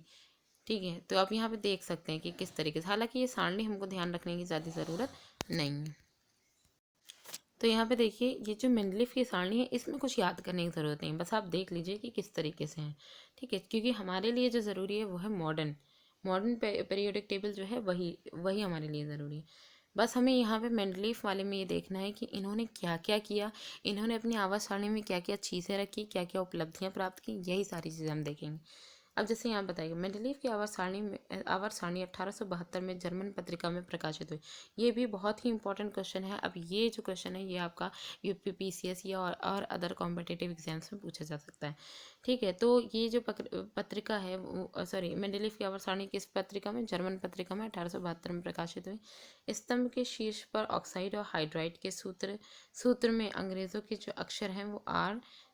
ठीक है, तो आप यहाँ पे देख सकते हैं कि किस तरीके से, हालांकि ये सारणी हमको ध्यान रखने की ज़्यादा ज़रूरत नहीं है। तो यहाँ पे देखिए ये जो मेंडलीफ की सारणी है इसमें कुछ याद करने की ज़रूरत नहीं, बस आप देख लीजिए कि किस तरीके से है। ठीक है, क्योंकि हमारे लिए जो ज़रूरी है वो है मॉडर्न पीरियोडिक टेबल जो है वही हमारे लिए ज़रूरी है। बस हमें यहाँ पे मेंडलीफ वाले में ये देखना है कि इन्होंने क्या क्या किया, इन्होंने अपनी आवर्त सारणी में क्या क्या चीज़ें रखी, क्या क्या उपलब्धियाँ प्राप्त की, यही सारी चीज़ें हम देखेंगे। अब जैसे यहाँ बताइए मेंडलीफ की आवर्त सारणी 1872 में जर्मन पत्रिका में प्रकाशित हुई। ये भी बहुत ही इंपॉर्टेंट क्वेश्चन है। अब ये जो क्वेश्चन है ये आपका UPPCS या और अदर कॉम्पिटिटिव एग्जाम्स में पूछा जा सकता है। ठीक है, तो ये जो पत्रिका है मेंडलीफ की आवर्त सारणी किस पत्रिका में? जर्मन पत्रिका में 1872 में प्रकाशित हुई। स्तंभ के शीर्ष पर ऑक्साइड और हाइड्राइड के सूत्र में अंग्रेजों के जो अक्षर हैं वो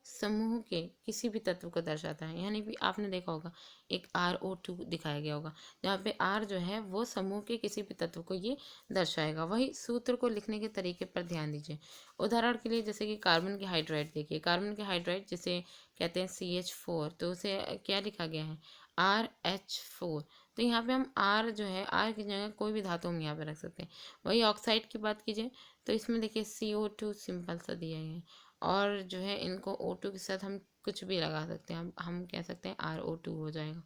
समूह के किसी भी तत्व को दर्शाता है। यानी कि आपने देखा होगा एक RO2 दिखाया गया होगा, जहाँ पे R जो है वो समूह के किसी भी तत्व को ये दर्शाएगा। वही सूत्र को लिखने के तरीके पर ध्यान दीजिए। उदाहरण के लिए जैसे कि कार्बन के हाइड्राइड देखिए, कार्बन के हाइड्राइड जिसे कहते हैं CH4, तो उसे क्या लिखा गया है RH4। तो यहाँ पे हम R जो है, R की जगह कोई भी धातु हम यहाँ पे रख सकते हैं। वही ऑक्साइड की बात कीजिए तो इसमें देखिए CO2 सिंपल सा दिया गया है, और जो है इनको O2 के साथ हम कुछ भी लगा सकते हैं, हम कह सकते हैं RO2 हो जाएगा।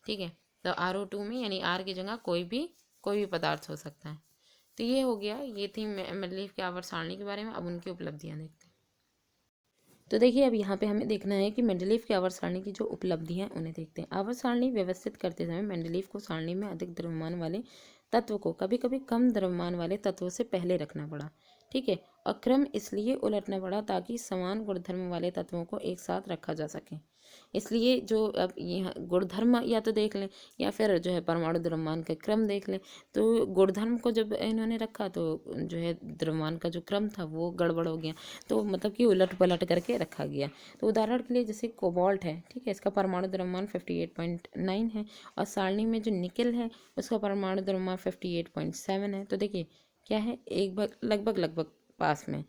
ठीक है, तो RO2 में यानी R की जगह कोई भी पदार्थ हो सकता है। तो ये हो गया, ये थी मेंडलीव के आवर्त सारणी के बारे में। अब उनकी उपलब्धियां देखते हैं। तो देखिए अब यहाँ पे हमें देखना है कि मेंडलीव की आवर्त सारणी की जो उपलब्धियां हैं उन्हें देखते हैं। आवर्त सारणी व्यवस्थित करते समय मेंडलीव को सारणी में अधिक द्रव्यमान वाले तत्व को कभी कभी कम द्रव्यमान वाले तत्वों से पहले रखना पड़ा। ठीक है, और क्रम इसलिए उलटना पड़ा ताकि समान गुणधर्म वाले तत्वों को एक साथ रखा जा सके। इसलिए जो अब यहाँ गुणधर्म या तो देख लें या फिर जो है परमाणु द्रव्यमान का क्रम देख लें। तो गुणधर्म को जब इन्होंने रखा तो जो है द्रव्यमान का जो क्रम था वो गड़बड़ हो गया, तो मतलब कि उलट पलट करके रखा गया। तो उदाहरण के लिए जैसे कोबाल्ट है, ठीक है, इसका परमाणु द्रव्यमान 58.9 है, और सारणी में जो निकिल है उसका परमाणु द्रव्यमान 58.7 है। तो देखिए क्या है, एक लगभग लगभग पास में।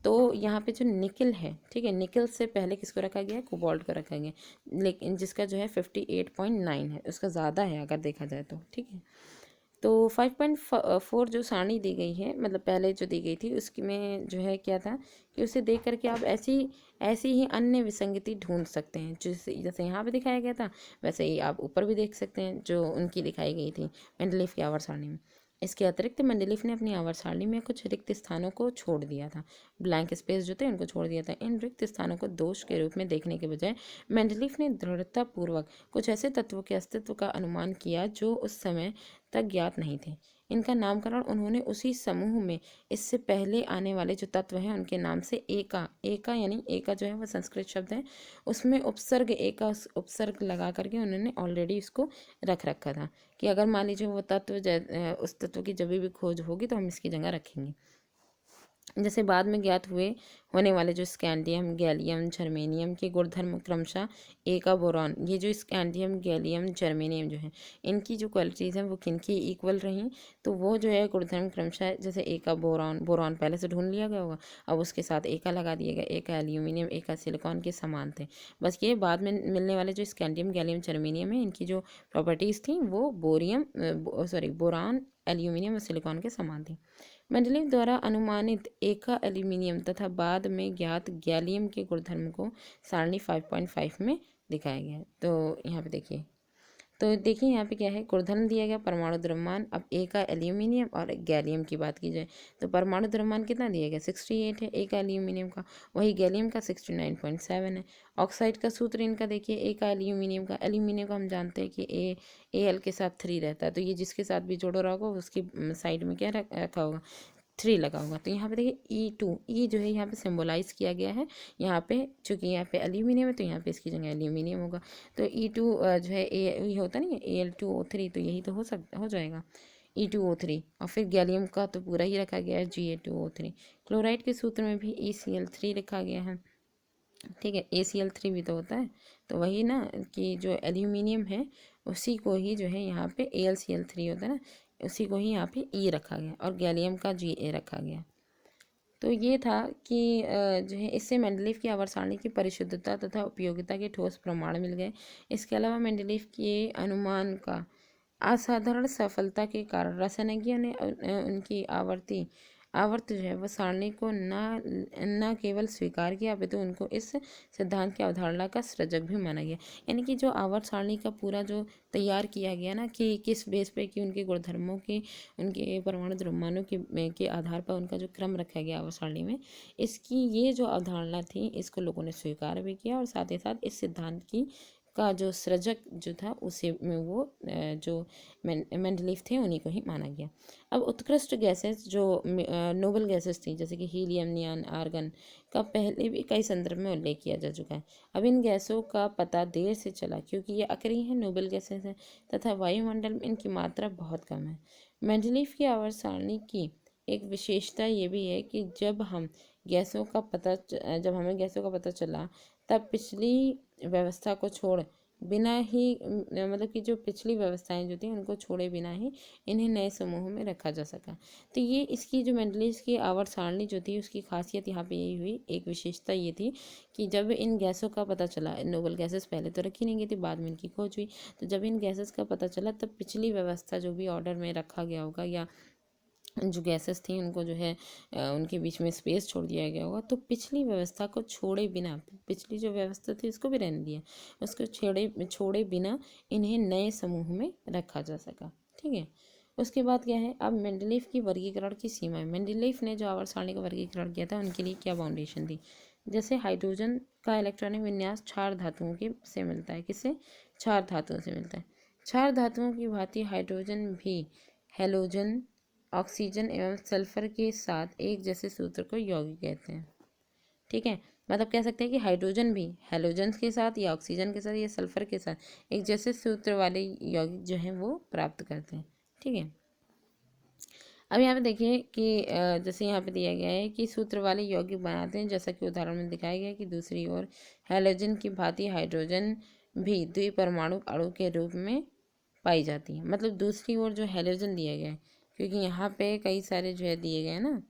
तो यहाँ पे जो निकिल है, ठीक है, निकिल से पहले किसको रखा गया है, कोबाल्ट को रखा गया, लेकिन जिसका जो है 58.9 है, उसका ज़्यादा है अगर देखा जाए तो। ठीक है, तो 5.4 जो सारणी दी गई है, मतलब पहले जो दी गई थी उसकी में जो है क्या था कि उसे देख करके आप ऐसी ही अन्य विसंगति ढूंढ सकते हैं। जैसे जैसे यहाँ पे दिखाया गया था वैसे ही आप ऊपर भी देख सकते हैं जो उनकी दिखाई गई थी मेंडलीव की आवर्त सारणी में। इसके अतिरिक्त मेंडलीव ने अपनी आवर्त सारणी में कुछ रिक्त स्थानों को छोड़ दिया था, ब्लैंक स्पेस जो थे उनको छोड़ दिया था। इन रिक्त स्थानों को दोष के रूप में देखने के बजाय मेंडलीव ने दृढ़तापूर्वक कुछ ऐसे तत्वों के अस्तित्व का अनुमान किया जो उस समय तक ज्ञात नहीं थे। इनका नामकरण उन्होंने उसी समूह में इससे पहले आने वाले जो तत्व हैं उनके नाम से एका यानी एका जो है वह संस्कृत शब्द है, उसमें उपसर्ग एका उपसर्ग लगा करके उन्होंने ऑलरेडी इसको रख रखा था कि अगर मान लीजिए वो तत्व उस तत्व की जब भी खोज होगी तो हम इसकी जगह रखेंगे। जैसे बाद में ज्ञात होने वाले जो स्कैंडियम गैलियम जर्मेनियम के गुणधर्म क्रमशः एका बोरॉन, ये जो स्कैंडियम गैलियम जर्मेनियम जो है इनकी जो क्वालिटीज़ हैं वो किनकी इक्वल रहीं, तो वो जो है गुणधर्म क्रमशः जैसे एका बोरॉन, बोरॉन पहले से ढूंढ लिया गया होगा, अब उसके साथ एका लगा दिया गया, एका एल्यूमिनियम एका सिलिकॉन के समान थे। बस ये बाद में मिलने वाले जो स्कैंडियम गैलियम जर्मेनियम है इनकी जो प्रॉपर्टीज़ थी वो बोरान एल्यूमिनियम और सिलिकॉन के समान थी। मेंडलीव द्वारा अनुमानित एका एल्यूमिनियम तथा बाद में ज्ञात गैलियम के गुणधर्म को सारणी 5.5 में दिखाया गया है। तो यहाँ पे देखिए यहाँ पे क्या है, गुणधर्म दिया गया परमाणु द्रव्यमान। अब एका एल्यूमिनियम और गैलियम की बात की जाए तो परमाणु द्रव्यमान कितना दिया गया 68 है एका एल्यूमिनियम का, वही गैलियम का 69.7 है। ऑक्साइड का सूत्र इनका देखिए, एका एल्यूमिनियम का हम जानते हैं कि Al के साथ 3 रहता है, तो ये जिसके साथ भी जोड़ रहा होगा उसकी साइड में क्या रखा होगा 3 लगा होगा। तो यहाँ पे देखिए E2 ई जो है यहाँ पे सिम्बोलाइज किया गया है, यहाँ पे चूंकि यहाँ पे एल्यूमिनियम है तो यहाँ पे इसकी जगह एल्यूमिनियम होगा। तो E2 जो है ये होता नहीं है Al2O3, तो यही तो हो जाएगा E2O3। और फिर गैलियम का तो पूरा ही रखा गया है Ga2O3। क्लोराइड के सूत्र में भी ECl3 लिखा गया है। ठीक है, ACl3 भी तो होता है, तो वही ना कि जो एल्यूमिनियम है उसी को ही जो है यहाँ पे AlCl3 होता है ना, उसी को ही यहाँ पे E रखा गया और गैलियम का Ga रखा गया। तो ये था कि जो है इससे मेंडलीव की आवर्त सारणी की परिशुद्धता तथा उपयोगिता के ठोस प्रमाण मिल गए। इसके अलावा मेंडलीव के अनुमान का असाधारण सफलता के कारण रसायनज्ञों ने उनकी आवर्त जो है वह सारणी को न केवल स्वीकार किया अपितु उनको इस सिद्धांत की अवधारणा का सृजक भी माना गया। यानी कि जो आवर्त सारणी का पूरा जो तैयार किया गया ना कि किस बेस पे कि उनके गुणधर्मों के उनके परमाणु द्रव्यमानों के आधार पर उनका जो क्रम रखा गया आवर्त सारणी में, इसकी ये जो अवधारणा थी इसको लोगों ने स्वीकार भी किया और साथ ही साथ इस सिद्धांत का जो सृजक जो था उसे में वो जो मेंडलीव थे उन्हीं को ही माना गया। अब उत्कृष्ट गैसेस जो नोबल गैसेस थी जैसे कि हीलियम नियॉन आर्गन का पहले भी कई संदर्भ में उल्लेख किया जा चुका है। अब इन गैसों का पता देर से चला क्योंकि ये अक्रिय हैं, नोबल गैसेस हैं तथा वायुमंडल में इनकी मात्रा बहुत कम है। मेंडलीव की आवर्त सारणी की एक विशेषता ये भी है कि जब हमें गैसों का पता चला तब पिछली व्यवस्था को छोड़ बिना ही मतलब कि जो पिछली व्यवस्थाएं जो थी उनको छोड़े बिना ही इन्हें नए समूह में रखा जा सका। तो ये इसकी जो मेंडलीव की आवर्त सारणी जो थी उसकी खासियत यहाँ पे यही हुई। एक विशेषता ये थी कि जब इन गैसों का पता चला, नोबल गैसेस पहले तो रखी नहीं गई थी, बाद में इनकी खोज हुई, तो जब इन गैसेस का पता चला तब पिछली व्यवस्था जो भी ऑर्डर में रखा गया होगा या जो गैसेस थी उनको जो है उनके बीच में स्पेस छोड़ दिया गया होगा, तो पिछली व्यवस्था को छोड़े बिना, पिछली जो व्यवस्था थी उसको भी रहने दिया, उसको छोड़े बिना इन्हें नए समूह में रखा जा सका। ठीक है, उसके बाद क्या है, अब मेंडलीव की वर्गीकरण की सीमाएं। मेंडलीव ने जो आवर्त सारणी का वर्गीकरण किया था उनके लिए क्या बाउंडेशन थी। जैसे हाइड्रोजन का इलेक्ट्रॉनिक विन्यास क्षार धातुओं के से मिलता है। किससे? क्षार धातुओं से मिलता है। क्षार धातुओं की भांति हाइड्रोजन भी हेलोजन, ऑक्सीजन एवं सल्फर के साथ एक जैसे सूत्र को यौगिक कहते हैं। ठीक है, मतलब कह सकते हैं कि हाइड्रोजन भी हेलोजन के साथ या ऑक्सीजन के साथ या सल्फर के साथ एक जैसे सूत्र वाले यौगिक जो हैं वो प्राप्त करते हैं। ठीक है, अब यहाँ पे देखिए कि जैसे यहाँ पे दिया गया है कि सूत्र वाले यौगिक बनाते हैं, जैसा कि उदाहरण में दिखाया गया है कि दूसरी ओर हेलोजन की भांति हाइड्रोजन भी द्विपरमाणु अणु के रूप में पाई जाती है। मतलब दूसरी ओर जो हेलोजन दिया गया है, क्योंकि यहाँ पे कई सारे जो है दिए गए हैं ना,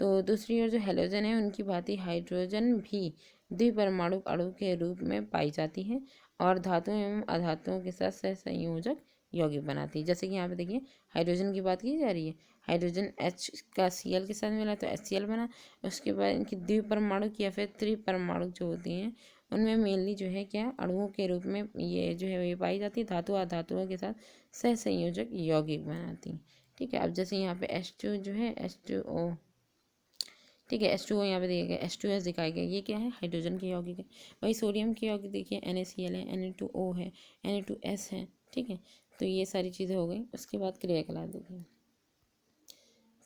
तो दूसरी ओर जो हेलोजन है उनकी भांति हाइड्रोजन भी द्विपरमाणु अणु के रूप में पाई जाती है और धातुओं एवं अधातुओं के साथ सहसंयोजक यौगिक बनाती है। जैसे कि यहाँ पे देखिए हाइड्रोजन की बात की जा रही है, हाइड्रोजन H का Cl के साथ मिला तो HCl बना। उसके बाद इनकी द्विपरमाणु या फिर त्रिपरमाणु जो होती हैं उनमें मेनली जो है क्या अणुओं के रूप में ये जो है ये पाई जाती है, धातु अधातुओं के साथ सहसंयोजक यौगिक बनाती हैं। ठीक है, अब जैसे यहाँ पे H2 जो है H2O, ठीक है, H2O यहाँ पे दिया गया, H2S दिखाया गया, ये क्या है? हाइड्रोजन के यौगिक है। वही सोडियम के यौगिक देखिए NaCl है, Na2O है, Na2S है। ठीक है, तो ये सारी चीज़ें हो गई। उसके बाद क्रियाकलाप देखिए।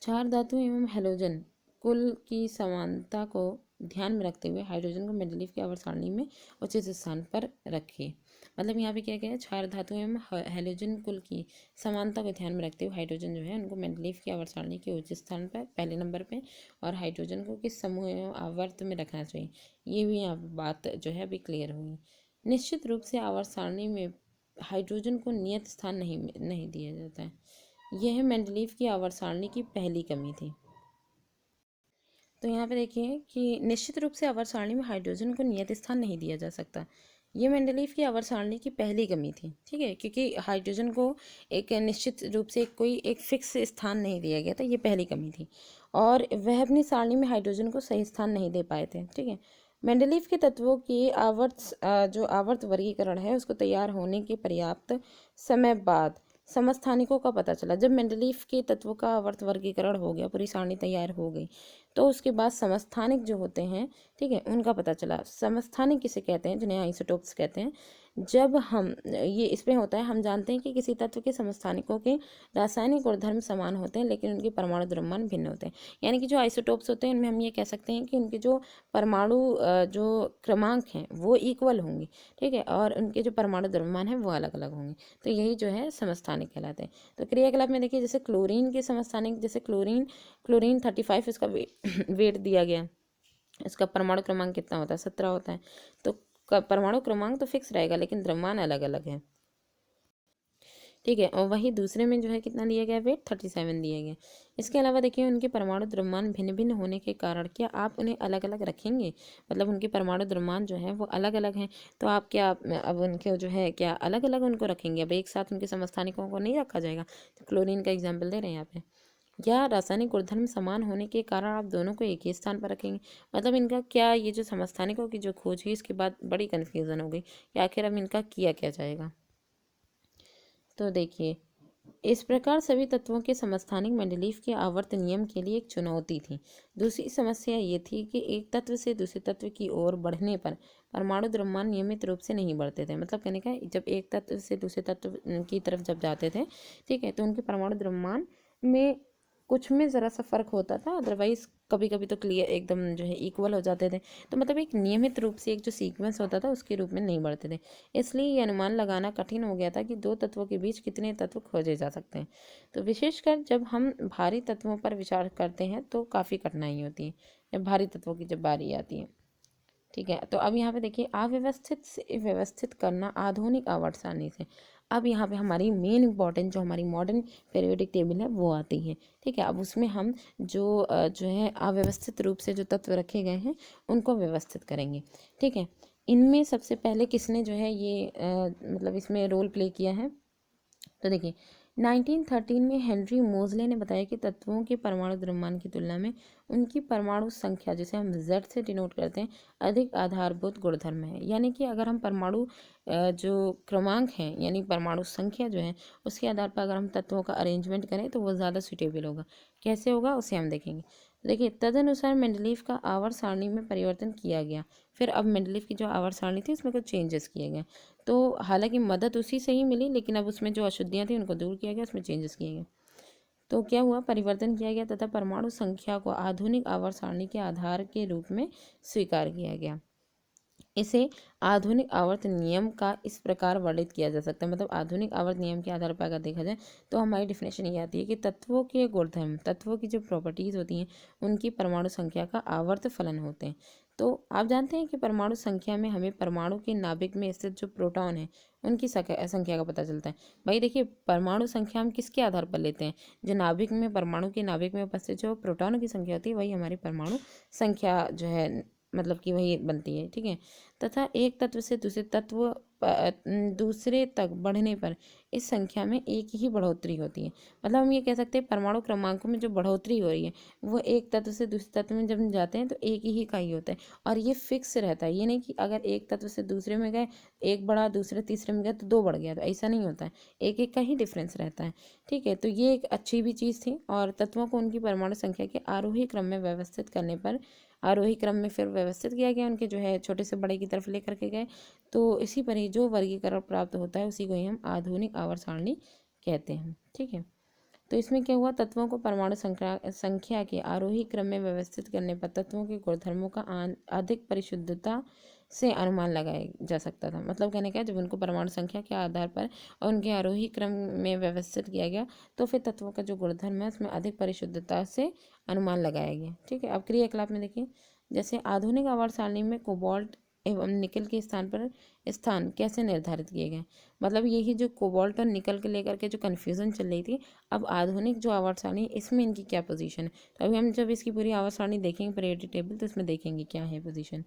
क्षार धातु एवं हेलोजन कुल की समानता को ध्यान में रखते हुए हाइड्रोजन को मेंडलीव की आवर्त सारणी में उचित स्थान पर रखिए। मतलब यहाँ पे क्या क्या है, क्षार धातु एवं हेलोजन कुल की समानता को ध्यान में रखते हुए हाइड्रोजन जो है उनको मेंडलीव की आवर्त सारणी के उचित स्थान पर पहले नंबर पे, और हाइड्रोजन को किस समूह एवं आवर्त में रखना चाहिए, ये भी यहाँ पर बात जो है अभी क्लियर हुई। निश्चित रूप से आवर्त सारणी में हाइड्रोजन को नियत स्थान नहीं दिया जाता है। यह मेंडलीव की आवर्त सारणी की पहली कमी थी। तो यहाँ पे देखिए कि निश्चित रूप से आवर्त सारणी में हाइड्रोजन को नियत स्थान नहीं दिया जा सकता, ये मेंडलीव की आवर्त सारणी की पहली कमी थी। ठीक है, क्योंकि हाइड्रोजन को एक निश्चित रूप से कोई एक फिक्स स्थान नहीं दिया गया था, ये पहली कमी थी, और वह अपनी सारणी में हाइड्रोजन को सही स्थान नहीं दे पाए थे। ठीक है, मेंडलीव के तत्वों की जो आवर्त वर्गीकरण है उसको तैयार होने के पर्याप्त समय बाद समस्थानिकों का पता चला। जब मेंडलीव के तत्वों का आवर्त वर्गीकरण हो गया, पूरी सारणी तैयार हो गई, तो उसके बाद समस्थानिक जो होते हैं, ठीक है, उनका पता चला। समस्थानिक किसे कहते हैं? जिन्हें आइसोटोप्स कहते हैं। जब हम ये इसमें होता है, हम जानते हैं कि किसी तत्व के समस्थानिकों के रासायनिक गुणधर्म समान होते हैं लेकिन उनके परमाणु द्रव्यमान भिन्न होते हैं। यानी कि जो आइसोटोप्स होते हैं उनमें हम ये कह सकते हैं कि उनके जो परमाणु जो क्रमांक हैं वो इक्वल होंगे। ठीक है, और उनके जो परमाणु द्रव्यमान है वो अलग अलग होंगे। तो यही जो है समस्थानिक कहलाते हैं। तो क्रियाकलाप में देखिए, जैसे क्लोरीन के समस्थानिक, जैसे क्लोरीन 35 इसका वेट दिया गया, इसका परमाणु क्रमांक कितना होता है? 17 होता है। तो परमाणु क्रमांक तो फिक्स रहेगा लेकिन द्रव्यमान अलग अलग है। ठीक है, और वही दूसरे में जो है कितना दिया गया? वेट 37 दिया गया। इसके अलावा देखिए उनके परमाणु द्रव्यमान भिन्न भिन्न होने के कारण क्या आप उन्हें अलग अलग रखेंगे? मतलब उनके परमाणु द्रव्यमान जो है वो अलग अलग हैं, तो आप क्या अब उनके जो है क्या अलग अलग उनको रखेंगे? अब एक साथ उनके समस्थानिकों को नहीं रखा जाएगा। तो क्लोरीन का एग्जाम्पल दे रहे हैं यहाँ पे। या रासायनिक गुणधर्म समान होने के कारण आप दोनों को एक ही स्थान पर रखेंगे। मतलब इनका क्या, ये जो समस्थानिकों की जो खोज हुई इसके बाद बड़ी कन्फ्यूज़न हो गई कि आखिर अब इनका किया क्या जाएगा। तो देखिए, इस प्रकार सभी तत्वों के समस्थानिक मेंडलीव के आवर्त नियम के लिए एक चुनौती थी। दूसरी समस्या ये थी कि एक तत्व से दूसरे तत्व की ओर बढ़ने पर परमाणु द्रव्यमान नियमित रूप से नहीं बढ़ते थे। मतलब कहने का, जब एक तत्व से दूसरे तत्व की तरफ जब जाते थे, ठीक है, तो उनके परमाणु द्रव्यमान में कुछ में ज़रा सा फर्क होता था, अदरवाइज कभी कभी तो क्लियर एकदम जो है इक्वल हो जाते थे। तो मतलब एक नियमित रूप से एक जो सीक्वेंस होता था उसके रूप में नहीं बढ़ते थे। इसलिए ये अनुमान लगाना कठिन हो गया था कि दो तत्वों के बीच कितने तत्व खोजे जा सकते हैं। तो विशेषकर जब हम भारी तत्वों पर विचार करते हैं तो काफ़ी कठिनाई होती है, जब भारी तत्वों की जब बारी आती है। ठीक है। तो अब यहाँ पे देखिए, अव्यवस्थित से व्यवस्थित करना आधुनिक आवर्त सारणी से। अब यहाँ पे हमारी मेन इंपॉर्टेंट जो हमारी मॉडर्न पीरियोडिक टेबल है वो आती है। ठीक है, अब उसमें हम जो है अव्यवस्थित रूप से जो तत्व रखे गए हैं उनको व्यवस्थित करेंगे। ठीक है, इनमें सबसे पहले किसने जो है ये मतलब इसमें रोल प्ले किया है, तो देखिए 1913 में हेनरी मोजले ने बताया कि तत्वों के परमाणु द्रव्यमान की तुलना में उनकी परमाणु संख्या, जिसे हम Z से डिनोट करते हैं, अधिक आधारभूत गुणधर्म है। यानी कि अगर हम परमाणु जो क्रमांक हैं यानी परमाणु संख्या जो है उसके आधार पर अगर हम तत्वों का अरेंजमेंट करें तो वो ज़्यादा सुटेबल होगा। कैसे होगा उसे हम देखेंगे। देखिए, तदनुसार मेंडलीव का आवर्त सारणी में परिवर्तन किया गया। फिर अब मेंडलीव की जो आवर्त सारणी थी उसमें कुछ चेंजेस किए गए। तो हालांकि मदद उसी से ही मिली, लेकिन अब उसमें जो अशुद्धियाँ थी उनको दूर किया गया, उसमें चेंजेस किए गए। तो क्या हुआ, परिवर्तन किया गया तथा परमाणु संख्या को आधुनिक आवर्त सारणी के आधार के रूप में स्वीकार किया गया। इसे आधुनिक आवर्त नियम का इस प्रकार वर्णित किया जा सकता है। मतलब आधुनिक आवर्त नियम के आधार पर अगर देखा जाए तो हमारी डिफिनेशन ये आती है कि तत्वों के गुणधर्म, तत्वों की जो प्रॉपर्टीज़ होती हैं उनकी परमाणु संख्या का आवर्त फलन होते हैं। तो आप जानते हैं कि परमाणु संख्या में हमें परमाणु के नाभिक में स्थित जो प्रोटॉन है उनकी संख्या का पता चलता है। भाई देखिए, परमाणु संख्या हम किसके आधार पर लेते हैं, जो नाभिक में, परमाणु के नाभिक में उपस्थित जो प्रोटॉनों की संख्या होती है वही हमारी परमाणु संख्या जो है मतलब कि वही बनती है। ठीक है, तथा एक तत्व से दूसरे तक बढ़ने पर इस संख्या में एक ही बढ़ोतरी होती है। मतलब हम ये कह सकते हैं परमाणु क्रमांकों में जो बढ़ोतरी हो रही है वो एक तत्व से दूसरे तत्व में जब हम जाते हैं तो एक ही इकाई होता है, और ये फिक्स रहता है। ये नहीं कि अगर एक तत्व से दूसरे में गए, एक बढ़ा, दूसरे तीसरे में गए तो दो बढ़ गया, तो ऐसा नहीं होता है, एक एक का ही डिफरेंस रहता है। ठीक है, तो ये एक अच्छी भी चीज़ थी। और तत्वों को उनकी परमाणु संख्या के आरोही क्रम में व्यवस्थित करने पर, आरोही क्रम में फिर व्यवस्थित किया गया, उनके जो है छोटे से बड़े की तरफ लेकर के गए। तो इसी पर ही जो वर्गीकरण प्राप्त होता है उसी को ही हम आधुनिक आवर्त सारणी कहते हैं। ठीक है, तो इसमें क्या हुआ, तत्वों को परमाणु संख्या के आरोही क्रम में व्यवस्थित करने पर तत्वों के गुणधर्मों का अधिक परिशुद्धता से अनुमान लगाया जा सकता था। मतलब कहने का, जब उनको परमाणु संख्या के आधार पर और उनके आरोही क्रम में व्यवस्थित किया गया तो फिर तत्वों का जो गुणधर्म है उसमें अधिक परिशुद्धता से अनुमान लगाया गया। ठीक है, अब क्रियाकलाप में देखिए, जैसे आधुनिक आवर्त सारणी में कोबाल्ट एवं निकल के स्थान कैसे निर्धारित किए गए। मतलब यही जो कोबाल्ट और निकल के लेकर के जो कन्फ्यूज़न चल रही थी, अब आधुनिक जो आवर्त सारणी इसमें इनकी क्या पोजीशन है। तो अभी हम जब इसकी पूरी आवर्त सारणी देखेंगे पीरियोडिक टेबल, तो इसमें देखेंगे क्या है पोजीशन।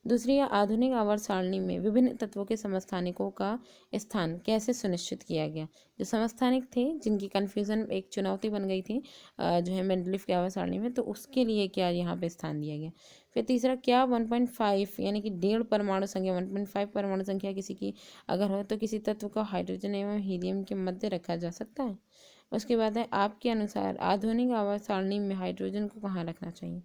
दूसरी है, आधुनिक आवर्त सारणी में विभिन्न तत्वों के समस्थानिकों का स्थान कैसे सुनिश्चित किया गया। जो समस्थानिक थे जिनकी कन्फ्यूज़न एक चुनौती बन गई थी जो है मेंडलीव की आवर्त सारणी में, तो उसके लिए क्या यहाँ पे स्थान दिया गया। फिर तीसरा, क्या 1.5 यानी कि 1.5 परमाणु संख्या, 1.5 परमाणु संख्या किसी की अगर हो तो किसी तत्व को हाइड्रोजन एवं हीलियम के मध्य रखा जा सकता है। उसके बाद है, आपके अनुसार आधुनिक आवर्त सारणी में हाइड्रोजन को कहाँ रखना चाहिए।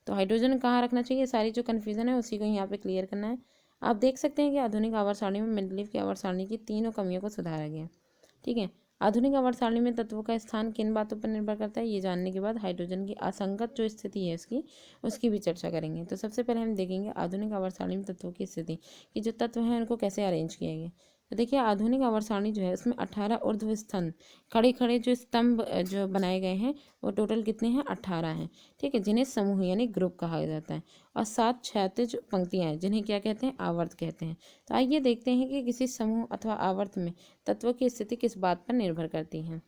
तो हाइड्रोजन कहाँ रखना चाहिए, सारी जो कन्फ्यूज़न है उसी को यहाँ पे क्लियर करना है। आप देख सकते हैं कि आधुनिक आवर्त सारणी में मेंडलीव की आवर्त सारणी की तीनों कमियों को सुधारा गया। ठीक है, आधुनिक आवर्त सारणी में तत्वों का स्थान किन बातों पर निर्भर करता है, ये जानने के बाद हाइड्रोजन की असंगत जो स्थिति है उसकी भी चर्चा करेंगे। तो सबसे पहले हम देखेंगे आधुनिक आवर्त सारणी में तत्वों की स्थिति, कि जो तत्व हैं उनको कैसे अरेंज किया गया। तो देखिए, आधुनिक आवर्त सारणी जो है उसमें 18 ऊर्ध्व स्तंभ, खड़े खड़े जो स्तंभ जो बनाए गए हैं वो टोटल कितने हैं, 18 हैं। ठीक है, जिन्हें समूह यानी ग्रुप कहा जाता है। और 7 क्षैतिज पंक्तियाँ हैं जिन्हें क्या कहते हैं, आवर्त कहते हैं। तो आइए देखते हैं कि किसी समूह अथवा आवर्त में तत्वों की स्थिति किस बात पर निर्भर करती है।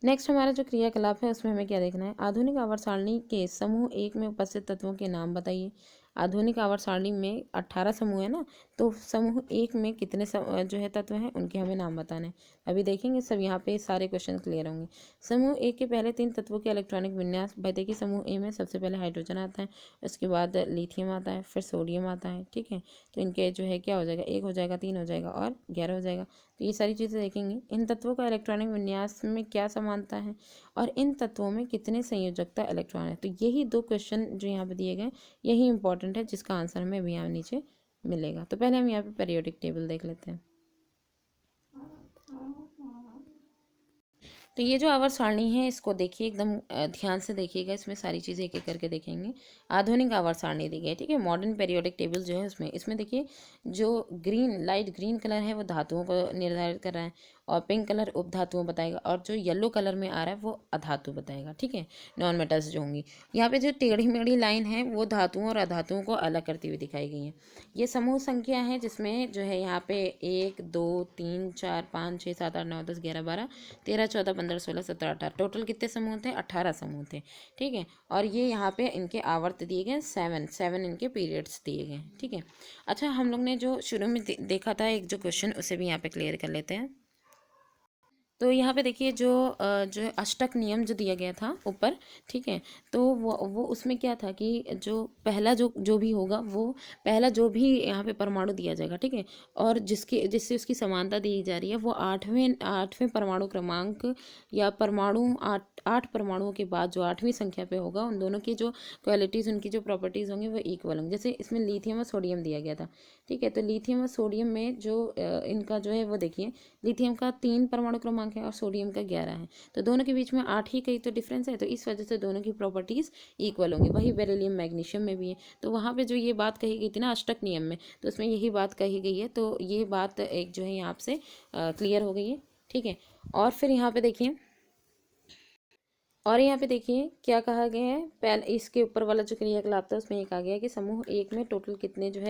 नेक्स्ट हमारा जो क्रियाकलाप है उसमें हमें क्या देखना है, आधुनिक आवर्त सारणी के समूह एक में उपस्थित तत्वों के नाम बताइए। आधुनिक आवर्त सारणी में 18 समूह है ना, तो समूह एक में कितने जो है तत्व हैं उनके हमें नाम बताने हैं। अभी देखेंगे सब यहाँ पे सारे क्वेश्चन क्लियर होंगे। समूह एक के पहले 3 तत्वों के इलेक्ट्रॉनिक विन्यास। भाई देखिए, समूह ए में सबसे पहले हाइड्रोजन आता है, उसके बाद लिथियम आता है, फिर सोडियम आता है। ठीक है, तो इनके जो है क्या हो जाएगा, 1 हो जाएगा, 3 हो जाएगा और 11 हो जाएगा। तो ये सारी चीज़ें देखेंगे। इन तत्वों का इलेक्ट्रॉनिक विन्यास में क्या समानता है और इन तत्वों में कितने संयोजकता इलेक्ट्रॉन है। तो यही 2 क्वेश्चन जो यहाँ पे दिए गए यही इंपॉर्टेंट है, जिसका आंसर हमें अभी यहाँ नीचे मिलेगा। तो पहले हम यहाँ पे पीरियोडिक टेबल देख लेते हैं। तो ये जो आवर्त सारणी है इसको देखिए एकदम ध्यान से देखिएगा, इसमें सारी चीज़ें एक एक करके देखेंगे। आधुनिक आवर्त सारणी दी गई है, ठीक है। मॉडर्न पीरियोडिक टेबल जो है उसमें इसमें देखिए जो लाइट ग्रीन कलर है वो धातुओं को निर्धारित कर रहा है, और पिंक कलर उपधातुओं बताएगा, और जो येलो कलर में आ रहा है वो अधातु बताएगा, ठीक है। नॉन मेटल्स जो होंगी। यहाँ पे जो टेढ़ी मेढ़ी लाइन है वो धातुओं और अधातुओं को अलग करती हुई दिखाई गई है। ये समूह संख्या है जिसमें जो है यहाँ पे 1 2 3 4 5 6 7 8 9 10 11 12 13 14 15 16 17 18 टोटल कितने समूह थे? 18 समूह थे, ठीक है। और ये यहाँ पे इनके आवर्त दिए गए 7 इनके पीरियड्स दिए गए, ठीक है। अच्छा, हम लोग ने जो शुरू में देखा था एक जो क्वेश्चन, उसे भी यहाँ पे क्लियर कर लेते हैं। तो यहाँ पे देखिए जो अष्टक नियम जो दिया गया था ऊपर, ठीक है। तो वो उसमें क्या था कि जो पहला जो भी होगा वो पहला जो भी यहाँ पे परमाणु दिया जाएगा, ठीक है। और जिससे उसकी समानता दी जा रही है वो आठवें परमाणु क्रमांक या आठ परमाणुओं के बाद जो 8वीं संख्या पे होगा, उन दोनों की जो क्वालिटीज़, उनकी जो प्रॉपर्टीज़ होंगी वो इक्वल होंगी। जैसे इसमें लिथियम और सोडियम दिया गया था, ठीक है। तो लिथियम और सोडियम में जो इनका जो है वो देखिए, लिथियम का 3 परमाणु क्रमांक है और सोडियम का 11 है। तो दोनों के बीच में 8 ही कहीं तो डिफरेंस है, तो इस वजह से दोनों की प्रॉपर्टीज़ इक्वल होंगी। वही बेरिलियम मैग्नीशियम में भी है। तो वहाँ पे जो ये बात कही गई थी ना अष्टक नियम में, तो उसमें यही बात कही गई है। तो ये बात एक जो है यहाँ से क्लियर हो गई है, ठीक है। और फिर यहाँ पे देखिए, और यहाँ पे देखिए क्या कहा गया है। पहले इसके ऊपर वाला जो क्रियाकलाप था उसमें ये कहा गया है कि समूह एक में टोटल कितने जो